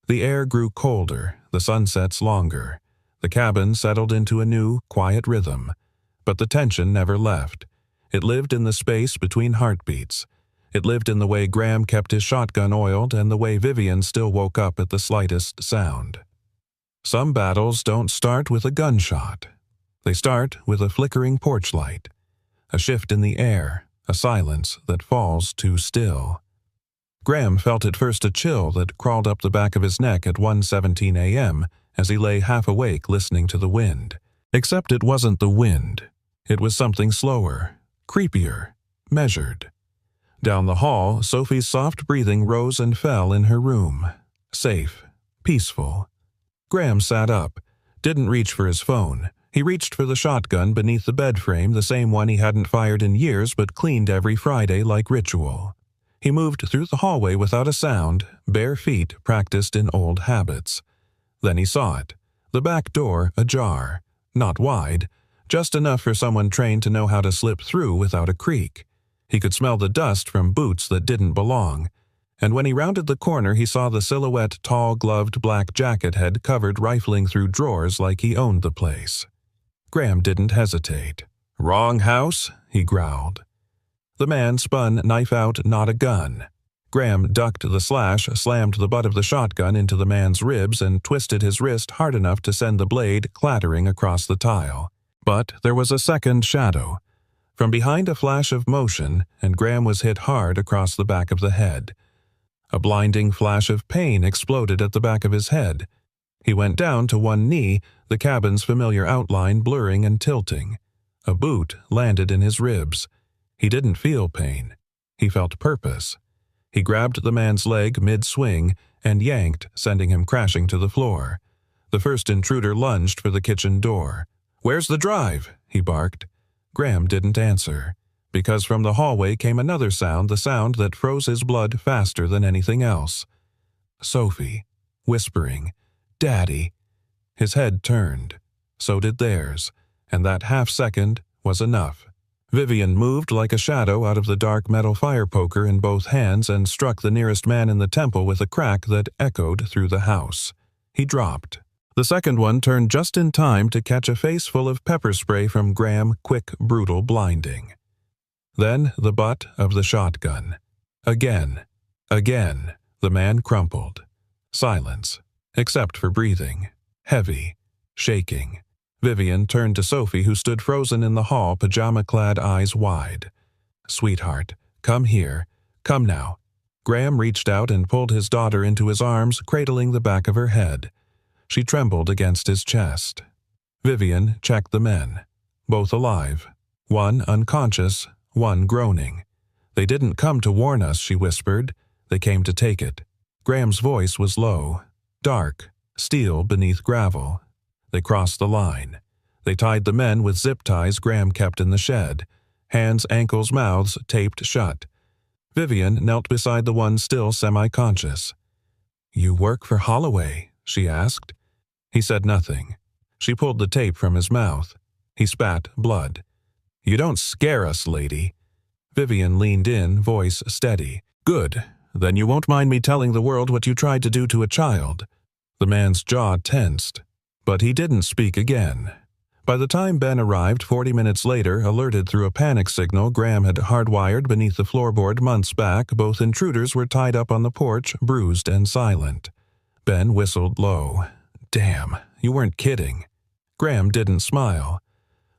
The air grew colder, the sunsets longer. The cabin settled into a new, quiet rhythm, but the tension never left. It lived in the space between heartbeats. It lived in the way Graham kept his shotgun oiled and the way Vivian still woke up at the slightest sound. Some battles don't start with a gunshot. They start with a flickering porch light, a shift in the air, a silence that falls too still. Graham felt at first a chill that crawled up the back of his neck at 1:17 a.m. as he lay half awake listening to the wind. Except it wasn't the wind. It was something slower, creepier, measured. Down the hall, Sophie's soft breathing rose and fell in her room. Safe, peaceful. Graham sat up, didn't reach for his phone. He reached for the shotgun beneath the bed frame, the same one he hadn't fired in years but cleaned every Friday like ritual. He moved through the hallway without a sound, bare feet practiced in old habits. Then he saw it, the back door ajar, not wide, just enough for someone trained to know how to slip through without a creak. He could smell the dust from boots that didn't belong, and when he rounded the corner he saw the silhouette tall gloved black jacket head covered rifling through drawers like he owned the place. Graham didn't hesitate. "Wrong house?" he growled. The man spun, knife out, not a gun. Graham ducked the slash, slammed the butt of the shotgun into the man's ribs, and twisted his wrist hard enough to send the blade clattering across the tile. But there was a second shadow. From behind a flash of motion, and Graham was hit hard across the back of the head. A blinding flash of pain exploded at the back of his head. He went down to one knee, the cabin's familiar outline blurring and tilting. A boot landed in his ribs. He didn't feel pain. He felt purpose. He grabbed the man's leg mid-swing and yanked, sending him crashing to the floor. The first intruder lunged for the kitchen door. "Where's the drive?" he barked. Graham didn't answer, because from the hallway came another sound, the sound that froze his blood faster than anything else. Sophie, whispering, "Daddy." His head turned. So did theirs, and that half-second was enough. Vivian moved like a shadow out of the dark metal fire poker in both hands and struck the nearest man in the temple with a crack that echoed through the house. He dropped. The second one turned just in time to catch a face full of pepper spray from Graham, quick, brutal, blinding. Then the butt of the shotgun. Again. Again. The man crumpled. Silence, except for breathing. Heavy. Shaking. Vivian turned to Sophie, who stood frozen in the hall, pajama-clad, eyes wide. "Sweetheart, come here. Come now." Graham reached out and pulled his daughter into his arms, cradling the back of her head. She trembled against his chest. Vivian checked the men. Both alive. One unconscious, one groaning. "They didn't come to warn us," she whispered. "They came to take it." Graham's voice was low, dark, steel beneath gravel. They crossed the line. They tied the men with zip ties Graham kept in the shed. Hands, ankles, mouths taped shut. Vivian knelt beside the one still semi-conscious. "You work for Holloway?" she asked. He said nothing. She pulled the tape from his mouth. He spat blood. "You don't scare us, lady." Vivian leaned in, voice steady. "Good. Then you won't mind me telling the world what you tried to do to a child." The man's jaw tensed. But he didn't speak again. By the time Ben arrived 40 minutes later, alerted through a panic signal Graham had hardwired beneath the floorboard months back, both intruders were tied up on the porch, bruised and silent. Ben whistled low. "Damn, you weren't kidding." Graham didn't smile.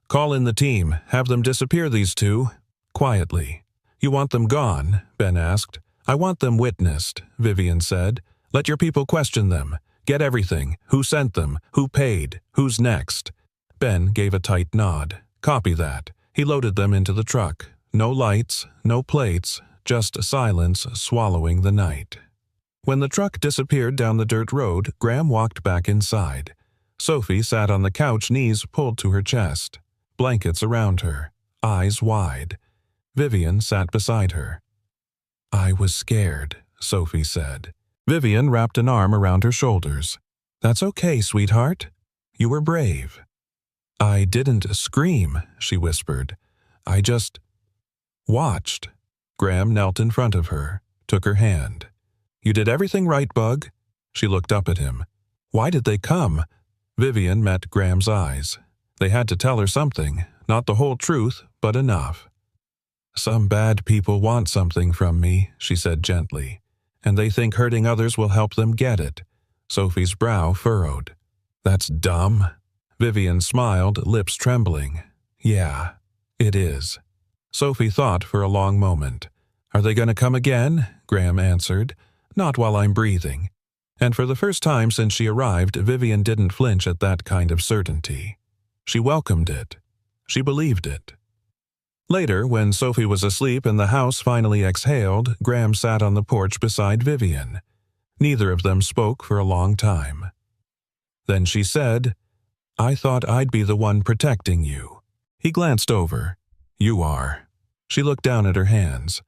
"Call in the team. Have them disappear, these two." Quietly. "You want them gone?" Ben asked. "I want them witnessed," Vivian said. "Let your people question them. Get everything. Who sent them? Who paid? Who's next?" Ben gave a tight nod. "Copy that." He loaded them into the truck. No lights, no plates, just silence swallowing the night. When the truck disappeared down the dirt road, Graham walked back inside. Sophie sat on the couch, knees pulled to her chest. Blankets around her, eyes wide. Vivian sat beside her. "I was scared," Sophie said. Vivian wrapped an arm around her shoulders. "That's okay, sweetheart. You were brave." "I didn't scream," she whispered. "I just watched." Graham knelt in front of her, took her hand. "You did everything right, Bug." She looked up at him. "Why did they come?" Vivian met Graham's eyes. They had to tell her something, not the whole truth, but enough. "Some bad people want something from me," she said gently. "And they think hurting others will help them get it." Sophie's brow furrowed. "That's dumb." Vivian smiled, lips trembling. "Yeah, it is." Sophie thought for a long moment. "Are they going to come again?" Graham answered. "Not while I'm breathing." And for the first time since she arrived, Vivian didn't flinch at that kind of certainty. She welcomed it. She believed it. Later, when Sophie was asleep and the house finally exhaled, Graham sat on the porch beside Vivian. Neither of them spoke for a long time. Then she said, "I thought I'd be the one protecting you." He glanced over. "You are." She looked down at her hands.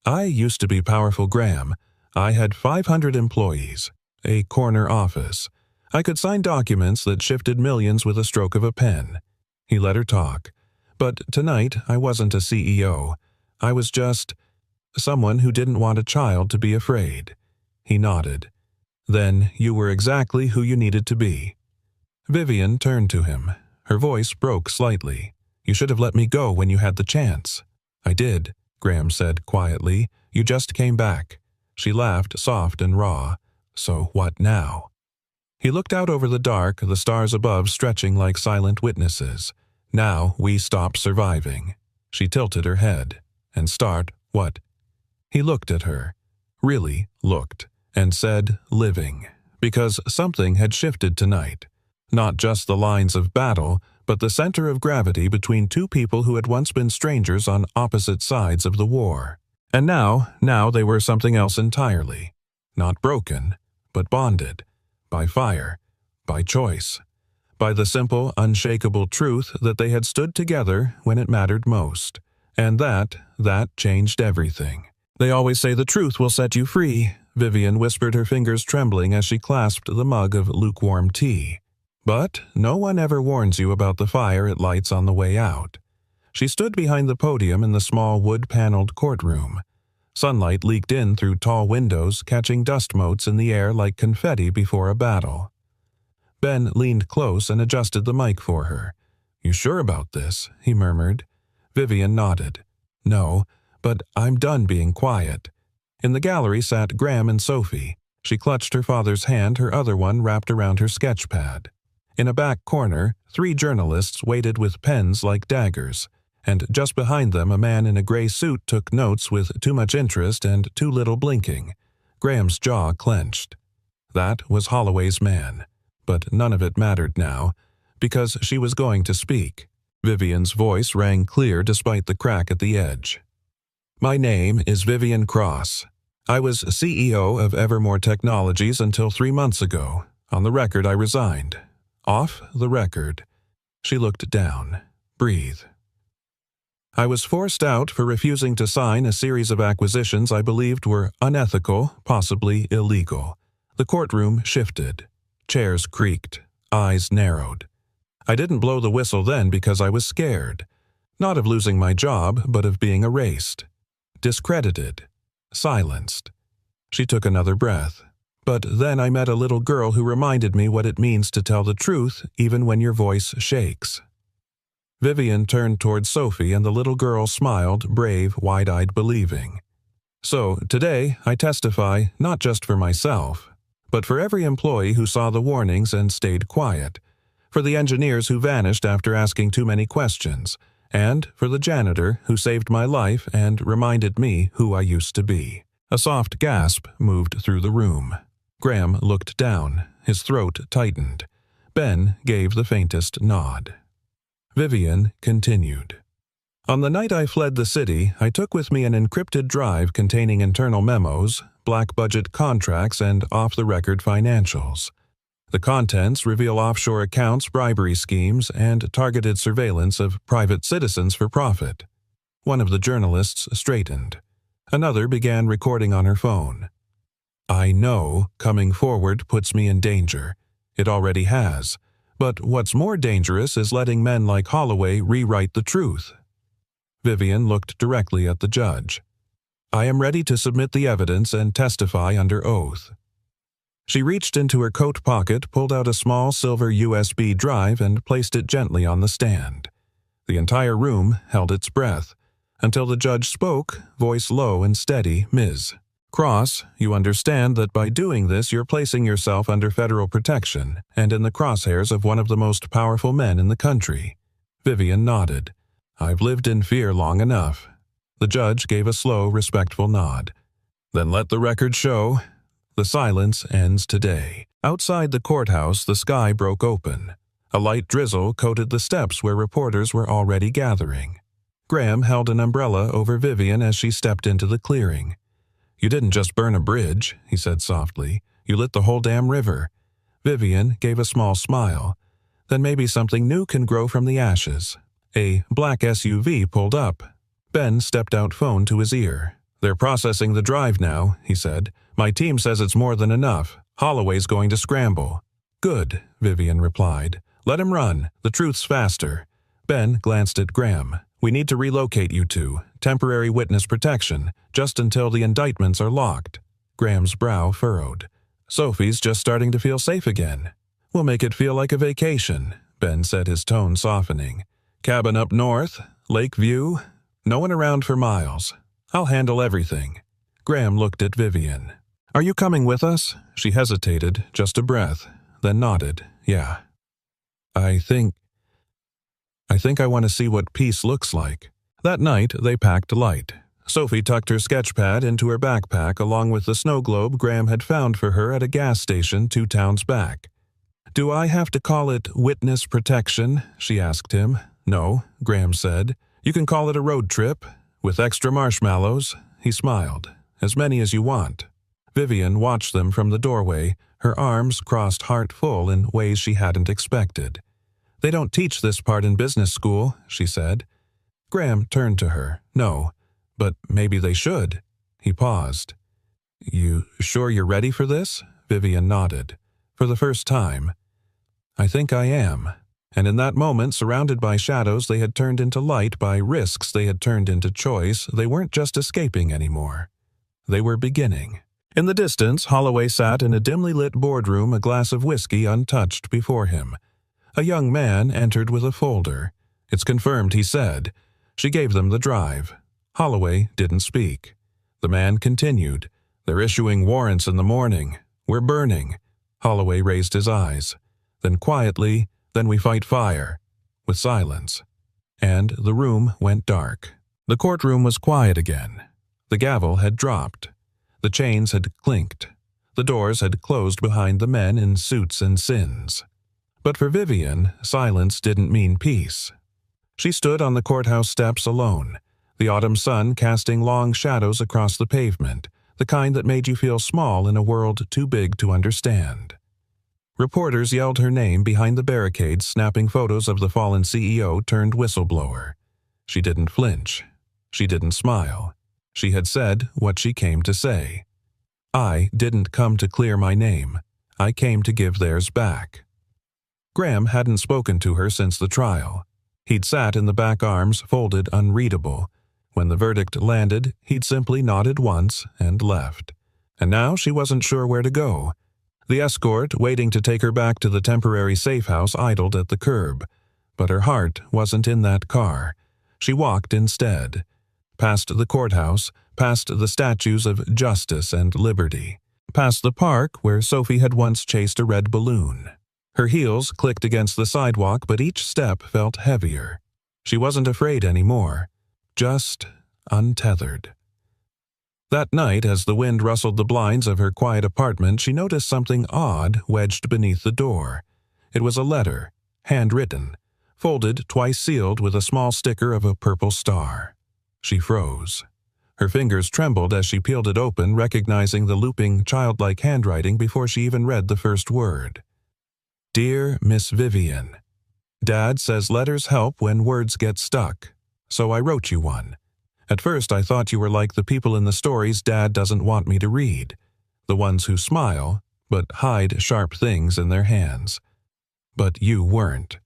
"I used to be powerful, Graham. I had 500 employees, a corner office. I could sign documents that shifted millions with a stroke of a pen." He let her talk. "But tonight I wasn't a CEO. I was just someone who didn't want a child to be afraid." He nodded. "Then you were exactly who you needed to be." Vivian turned to him. Her voice broke slightly. "You should have let me go when you had the chance." "I did," Graham said quietly. "You just came back." She laughed, soft and raw. "So what now?" He looked out over the dark, the stars above stretching like silent witnesses. "Now we stop surviving." She tilted her head. "And start what?" He looked at her. Really looked. And said, "living." Because something had shifted tonight. Not just the lines of battle, but the center of gravity between two people who had once been strangers on opposite sides of the war. And now they were something else entirely. Not broken, but bonded. By fire. By choice. By the simple, unshakable truth that they had stood together when it mattered most. And that changed everything. "They always say the truth will set you free," Vivian whispered, her fingers trembling as she clasped the mug of lukewarm tea. "But no one ever warns you about the fire it lights on the way out." She stood behind the podium in the small wood-paneled courtroom. Sunlight leaked in through tall windows, catching dust motes in the air like confetti before a battle. Ben leaned close and adjusted the mic for her. "You sure about this?" he murmured. Vivian nodded. "No, but I'm done being quiet." In the gallery sat Graham and Sophie. She clutched her father's hand, her other one wrapped around her sketch pad. In a back corner, 3 journalists waited with pens like daggers, and just behind them a man in a gray suit took notes with too much interest and too little blinking. Graham's jaw clenched. That was Holloway's man. But none of it mattered now, because she was going to speak. Vivian's voice rang clear despite the crack at the edge. "My name is Vivian Cross. I was CEO of Evermore Technologies until 3 months ago. On the record, I resigned. Off the record." She looked down. "Breathe." "I was forced out for refusing to sign a series of acquisitions I believed were unethical, possibly illegal." The courtroom shifted. Chairs creaked. Eyes narrowed. "I didn't blow the whistle then because I was scared. Not of losing my job, but of being erased. Discredited. Silenced." She took another breath. "But then I met a little girl who reminded me what it means to tell the truth even when your voice shakes." Vivian turned toward Sophie and the little girl smiled, brave, wide-eyed believing. "So, today, I testify not just for myself, but for every employee who saw the warnings and stayed quiet, for the engineers who vanished after asking too many questions, and for the janitor who saved my life and reminded me who I used to be." A soft gasp moved through the room. Graham looked down. His throat tightened. Ben gave the faintest nod. Vivian continued. "On the night I fled the city, I took with me an encrypted drive containing internal memos, black-budget contracts, and off-the-record financials. The contents reveal offshore accounts, bribery schemes, and targeted surveillance of private citizens for profit." One of the journalists straightened. Another began recording on her phone. "I know coming forward puts me in danger. It already has. But what's more dangerous is letting men like Holloway rewrite the truth." Vivian looked directly at the judge. "I am ready to submit the evidence and testify under oath." She reached into her coat pocket, pulled out a small silver USB drive, and placed it gently on the stand. The entire room held its breath, until the judge spoke, voice low and steady. "Ms. Cross, you understand that by doing this you're placing yourself under federal protection and in the crosshairs of one of the most powerful men in the country." Vivian nodded. "I've lived in fear long enough." The judge gave a slow, respectful nod. Then let the record show. The silence ends today. Outside the courthouse, the sky broke open. A light drizzle coated the steps where reporters were already gathering. Graham held an umbrella over Vivian as she stepped into the clearing. "You didn't just burn a bridge," he said softly. "You lit the whole damn river." Vivian gave a small smile. "Then maybe something new can grow from the ashes." A black SUV pulled up. Ben stepped out, phone to his ear. "They're processing the drive now," he said. "My team says it's more than enough. Holloway's going to scramble." "Good," Vivian replied. "Let him run. The truth's faster." Ben glanced at Graham. "We need to relocate you two. Temporary witness protection, just until the indictments are locked." Graham's brow furrowed. "Sophie's just starting to feel safe again." "We'll make it feel like a vacation," Ben said, his tone softening. "Cabin up north, lake view, no one around for miles. I'll handle everything." Graham looked at Vivian. "Are you coming with us?" She hesitated, just a breath, then nodded. "Yeah. I think I want to see what peace looks like." That night, they packed light. Sophie tucked her sketch pad into her backpack along with the snow globe Graham had found for her at a gas station 2 towns back. "Do I have to call it witness protection?" she asked him. "No," Graham said. "You can call it a road trip, with extra marshmallows." He smiled. "As many as you want." Vivian watched them from the doorway, her arms crossed heart full in ways she hadn't expected. "They don't teach this part in business school," she said. Graham turned to her. "No, but maybe they should." He paused. "You sure you're ready for this?" Vivian nodded. "For the first time." "I think I am." And in that moment, surrounded by shadows they had turned into light, by risks they had turned into choice, they weren't just escaping anymore. They were beginning. In the distance, Holloway sat in a dimly lit boardroom, a glass of whiskey untouched before him. A young man entered with a folder. "It's confirmed," he said. She gave them the drive. Holloway didn't speak. The man continued. "They're issuing warrants in the morning. We're burning." Holloway raised his eyes. Then quietly, "Then we fight fire," with silence. And the room went dark. The courtroom was quiet again. The gavel had dropped. The chains had clinked. The doors had closed behind the men in suits and sins. But for Vivian, silence didn't mean peace. She stood on the courthouse steps alone, the autumn sun casting long shadows across the pavement, the kind that made you feel small in a world too big to understand. Reporters yelled her name behind the barricades, snapping photos of the fallen CEO turned whistleblower. She didn't flinch. She didn't smile. She had said what she came to say. "I didn't come to clear my name. I came to give theirs back." Graham hadn't spoken to her since the trial. He'd sat in the back, arms folded, unreadable. When the verdict landed, he'd simply nodded once and left. And now she wasn't sure where to go. The escort, waiting to take her back to the temporary safe house, idled at the curb. But her heart wasn't in that car. She walked instead. Past the courthouse, past the statues of justice and liberty. Past the park where Sophie had once chased a red balloon. Her heels clicked against the sidewalk, but each step felt heavier. She wasn't afraid anymore. Just untethered. That night, as the wind rustled the blinds of her quiet apartment, she noticed something odd wedged beneath the door. It was a letter, handwritten, folded, twice sealed with a small sticker of a purple star. She froze. Her fingers trembled as she peeled it open, recognizing the looping, childlike handwriting before she even read the first word. "Dear Miss Vivian, Dad says letters help when words get stuck, so I wrote you one. At first I thought you were like the people in the stories Dad doesn't want me to read, the ones who smile but hide sharp things in their hands. But you weren't.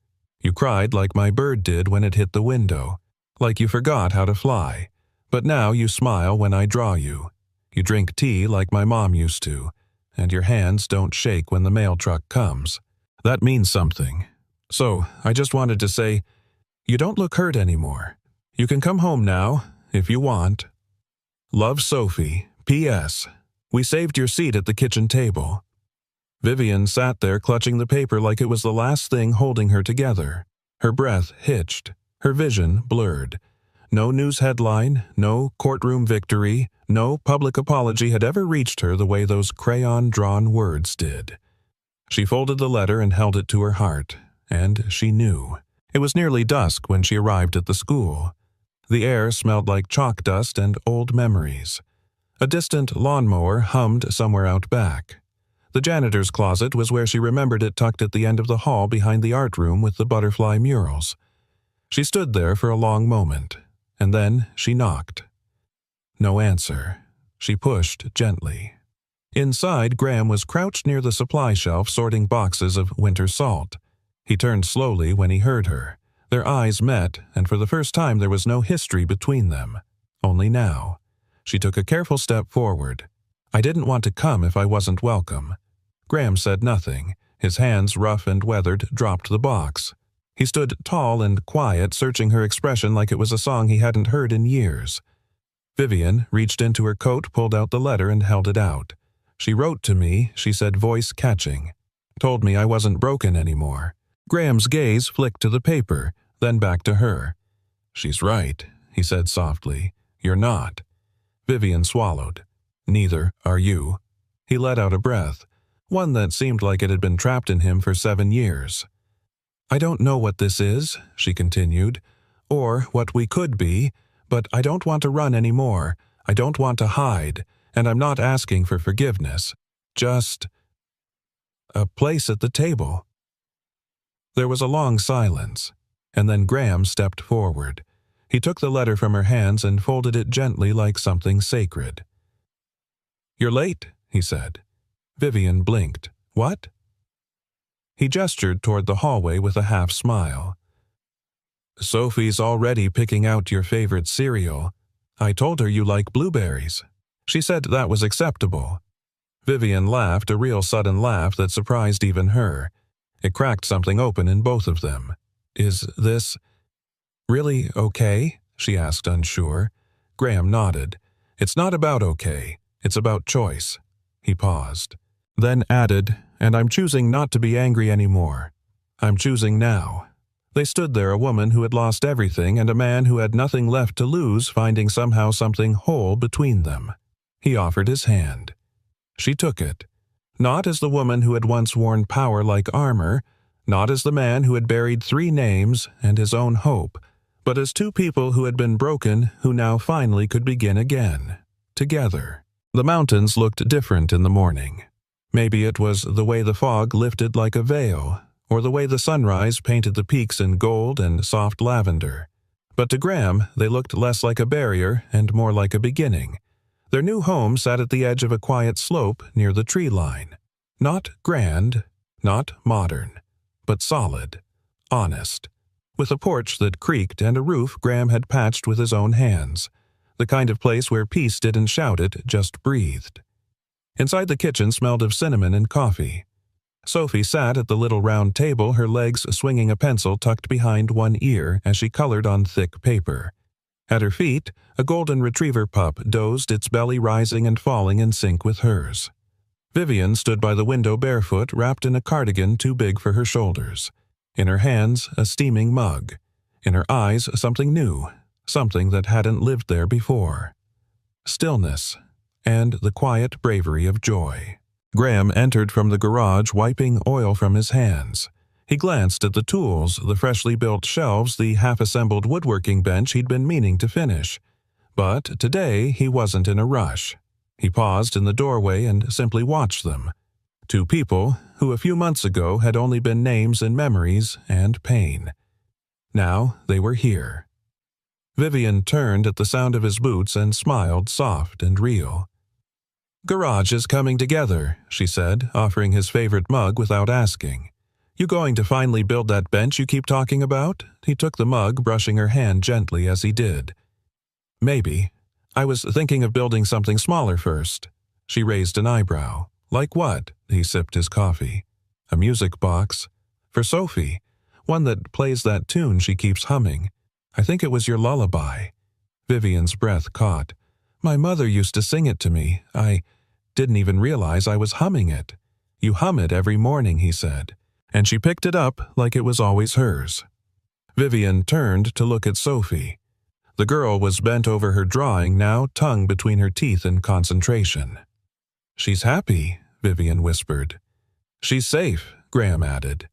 You cried like my bird did when it hit the window, like you forgot how to fly. But now you smile when I draw you. You drink tea like my mom used to, and your hands don't shake when the mail truck comes. That means something. So I just wanted to say, you don't look hurt anymore. You can come home now, if you want. Love, Sophie. P.S. We saved your seat at the kitchen table." Vivian sat there clutching the paper like it was the last thing holding her together. Her breath hitched, her vision blurred. No news headline, no courtroom victory, no public apology had ever reached her the way those crayon-drawn words did. She folded the letter and held it to her heart, and she knew. It was nearly dusk when she arrived at the school. The air smelled like chalk dust and old memories. A distant lawnmower hummed somewhere out back. The janitor's closet was where she remembered it, tucked at the end of the hall behind the art room with the butterfly murals. She stood there for a long moment, and then she knocked. No answer. She pushed gently. Inside, Graham was crouched near the supply shelf sorting boxes of winter salt. He turned slowly when he heard her. Their eyes met, and for the first time there was no history between them. Only now. She took a careful step forward. "I didn't want to come if I wasn't welcome." Graham said nothing. His hands, rough and weathered, dropped the box. He stood tall and quiet, searching her expression like it was a song he hadn't heard in years. Vivian reached into her coat, pulled out the letter, and held it out. "She wrote to me," she said, voice catching. "Told me I wasn't broken anymore." Graham's gaze flicked to the paper, then back to her. "She's right," he said softly. "You're not." Vivian swallowed. "Neither are you." He let out a breath, one that seemed like it had been trapped in him for 7 years. "I don't know what this is," she continued, "or what we could be, but I don't want to run anymore. I don't want to hide, and I'm not asking for forgiveness. Just a place at the table." There was a long silence, and then Graham stepped forward. He took the letter from her hands and folded it gently like something sacred. "You're late," he said. Vivian blinked. "What?" He gestured toward the hallway with a half smile. "Sophie's already picking out your favorite cereal. I told her you like blueberries. She said that was acceptable." Vivian laughed, a real sudden laugh that surprised even her. It cracked something open in both of them. "Is this really okay?" she asked, unsure. Graham nodded. "It's not about okay. It's about choice." He paused. Then added, "And I'm choosing not to be angry anymore. I'm choosing now." They stood there, a woman who had lost everything and a man who had nothing left to lose, finding somehow something whole between them. He offered his hand. She took it. Not as the woman who had once worn power like armor, not as the man who had buried 3 names and his own hope, but as 2 people who had been broken who now finally could begin again, together. The mountains looked different in the morning. Maybe it was the way the fog lifted like a veil, or the way the sunrise painted the peaks in gold and soft lavender. But to Graham, they looked less like a barrier and more like a beginning. Their new home sat at the edge of a quiet slope near the tree line. Not grand, not modern, but solid, honest, with a porch that creaked and a roof Graham had patched with his own hands, the kind of place where peace didn't shout, it just breathed. Inside, the kitchen smelled of cinnamon and coffee. Sophie sat at the little round table, her legs swinging a pencil tucked behind one ear as she colored on thick paper. At her feet, a golden retriever pup dozed, its belly rising and falling in sync with hers. Vivian stood by the window barefoot, wrapped in a cardigan too big for her shoulders. In her hands, a steaming mug. In her eyes, something new, something that hadn't lived there before. Stillness, and the quiet bravery of joy. Graham entered from the garage, wiping oil from his hands. He glanced at the tools, the freshly built shelves, the half-assembled woodworking bench he'd been meaning to finish. But today he wasn't in a rush. He paused in the doorway and simply watched them. 2 people who a few months ago had only been names in memories and pain. Now they were here. Vivian turned at the sound of his boots and smiled, soft and real. "Garage is coming together," she said, offering his favorite mug without asking. "You going to finally build that bench you keep talking about?" He took the mug, brushing her hand gently as he did. "Maybe. I was thinking of building something smaller first." She raised an eyebrow. "Like what?" He sipped his coffee. "A music box. For Sophie. One that plays that tune she keeps humming. I think it was your lullaby." Vivian's breath caught. "My mother used to sing it to me. I didn't even realize I was humming it." "You hum it every morning," he said. And she picked it up like it was always hers. Vivian turned to look at Sophie. The girl was bent over her drawing now, tongue between her teeth in concentration. "She's happy," Vivian whispered. "She's safe," Graham added.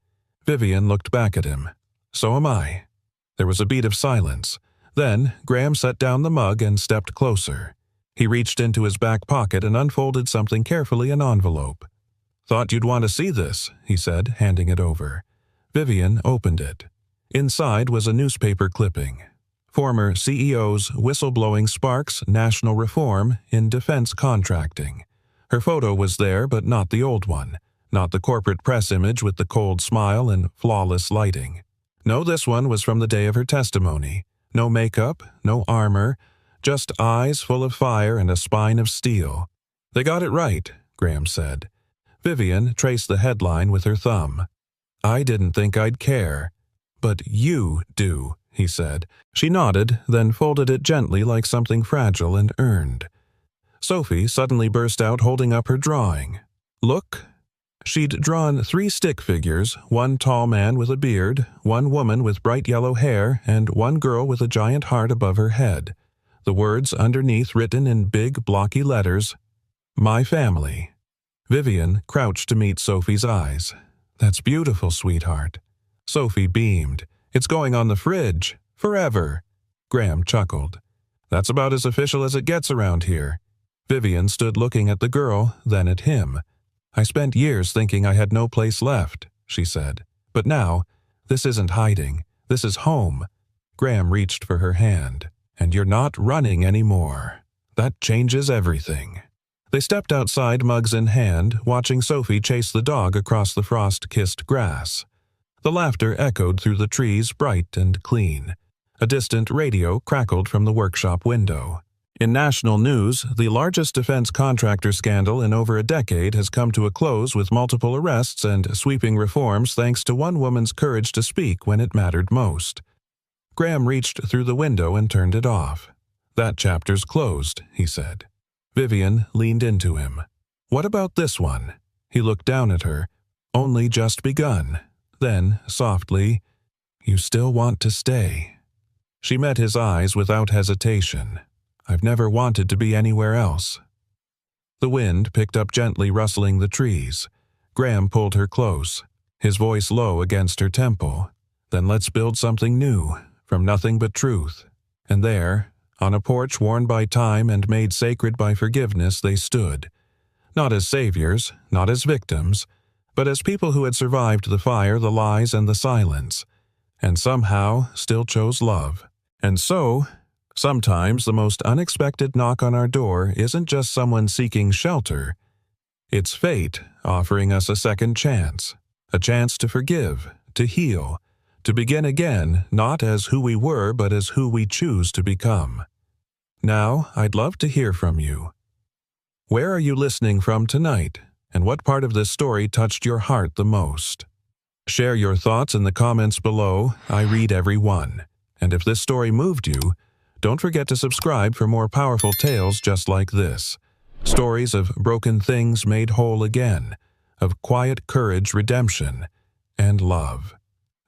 Vivian looked back at him. "So am I." There was a beat of silence. Then Graham set down the mug and stepped closer. He reached into his back pocket and unfolded something carefully, an envelope. "Thought you'd want to see this," he said, handing it over. Vivian opened it. Inside was a newspaper clipping. Former CEO's whistleblowing sparks national reform in defense contracting. Her photo was there, but not the old one. Not the corporate press image with the cold smile and flawless lighting. No, this one was from the day of her testimony. No makeup, no armor, just eyes full of fire and a spine of steel. "They got it right," Graham said. Vivian traced the headline with her thumb. "I didn't think I'd care." "But you do," he said. She nodded, then folded it gently like something fragile and earned. Sophie suddenly burst out, holding up her drawing. "Look." She'd drawn 3 stick figures, 1 tall man with a beard, 1 woman with bright yellow hair, and 1 girl with a giant heart above her head. The words underneath written in big, blocky letters, "My family." Vivian crouched to meet Sophie's eyes. "That's beautiful, sweetheart." Sophie beamed. "It's going on the fridge. Forever." Graham chuckled. "That's about as official as it gets around here." Vivian stood looking at the girl, then at him. "I spent years thinking I had no place left," she said. "But now, this isn't hiding. This is home." Graham reached for her hand. "And you're not running anymore. That changes everything." They stepped outside, mugs in hand, watching Sophie chase the dog across the frost-kissed grass. The laughter echoed through the trees, bright and clean. A distant radio crackled from the workshop window. In national news, the largest defense contractor scandal in over a decade has come to a close with multiple arrests and sweeping reforms thanks to one woman's courage to speak when it mattered most. Graham reached through the window and turned it off. "That chapter's closed," he said. Vivian leaned into him. "What about this one?" He looked down at her. "Only just begun." Then, softly, "You still want to stay." She met his eyes without hesitation. "I've never wanted to be anywhere else." The wind picked up gently, rustling the trees. Graham pulled her close, his voice low against her temple. "Then let's build something new, from nothing but truth." And there, on a porch worn by time and made sacred by forgiveness, they stood. Not as saviors, not as victims, but as people who had survived the fire, the lies, and the silence, and somehow still chose love. And so, sometimes the most unexpected knock on our door isn't just someone seeking shelter. It's fate offering us a second chance, a chance to forgive, to heal, to begin again, not as who we were, but as who we choose to become. Now, I'd love to hear from you. Where are you listening from tonight, and what part of this story touched your heart the most? Share your thoughts in the comments below. I read every one. And if this story moved you, don't forget to subscribe for more powerful tales just like this. Stories of broken things made whole again, of quiet courage, redemption, and love.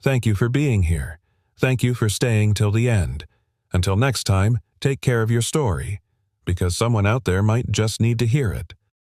Thank you for being here. Thank you for staying till the end. Until next time, take care of your story, because someone out there might just need to hear it.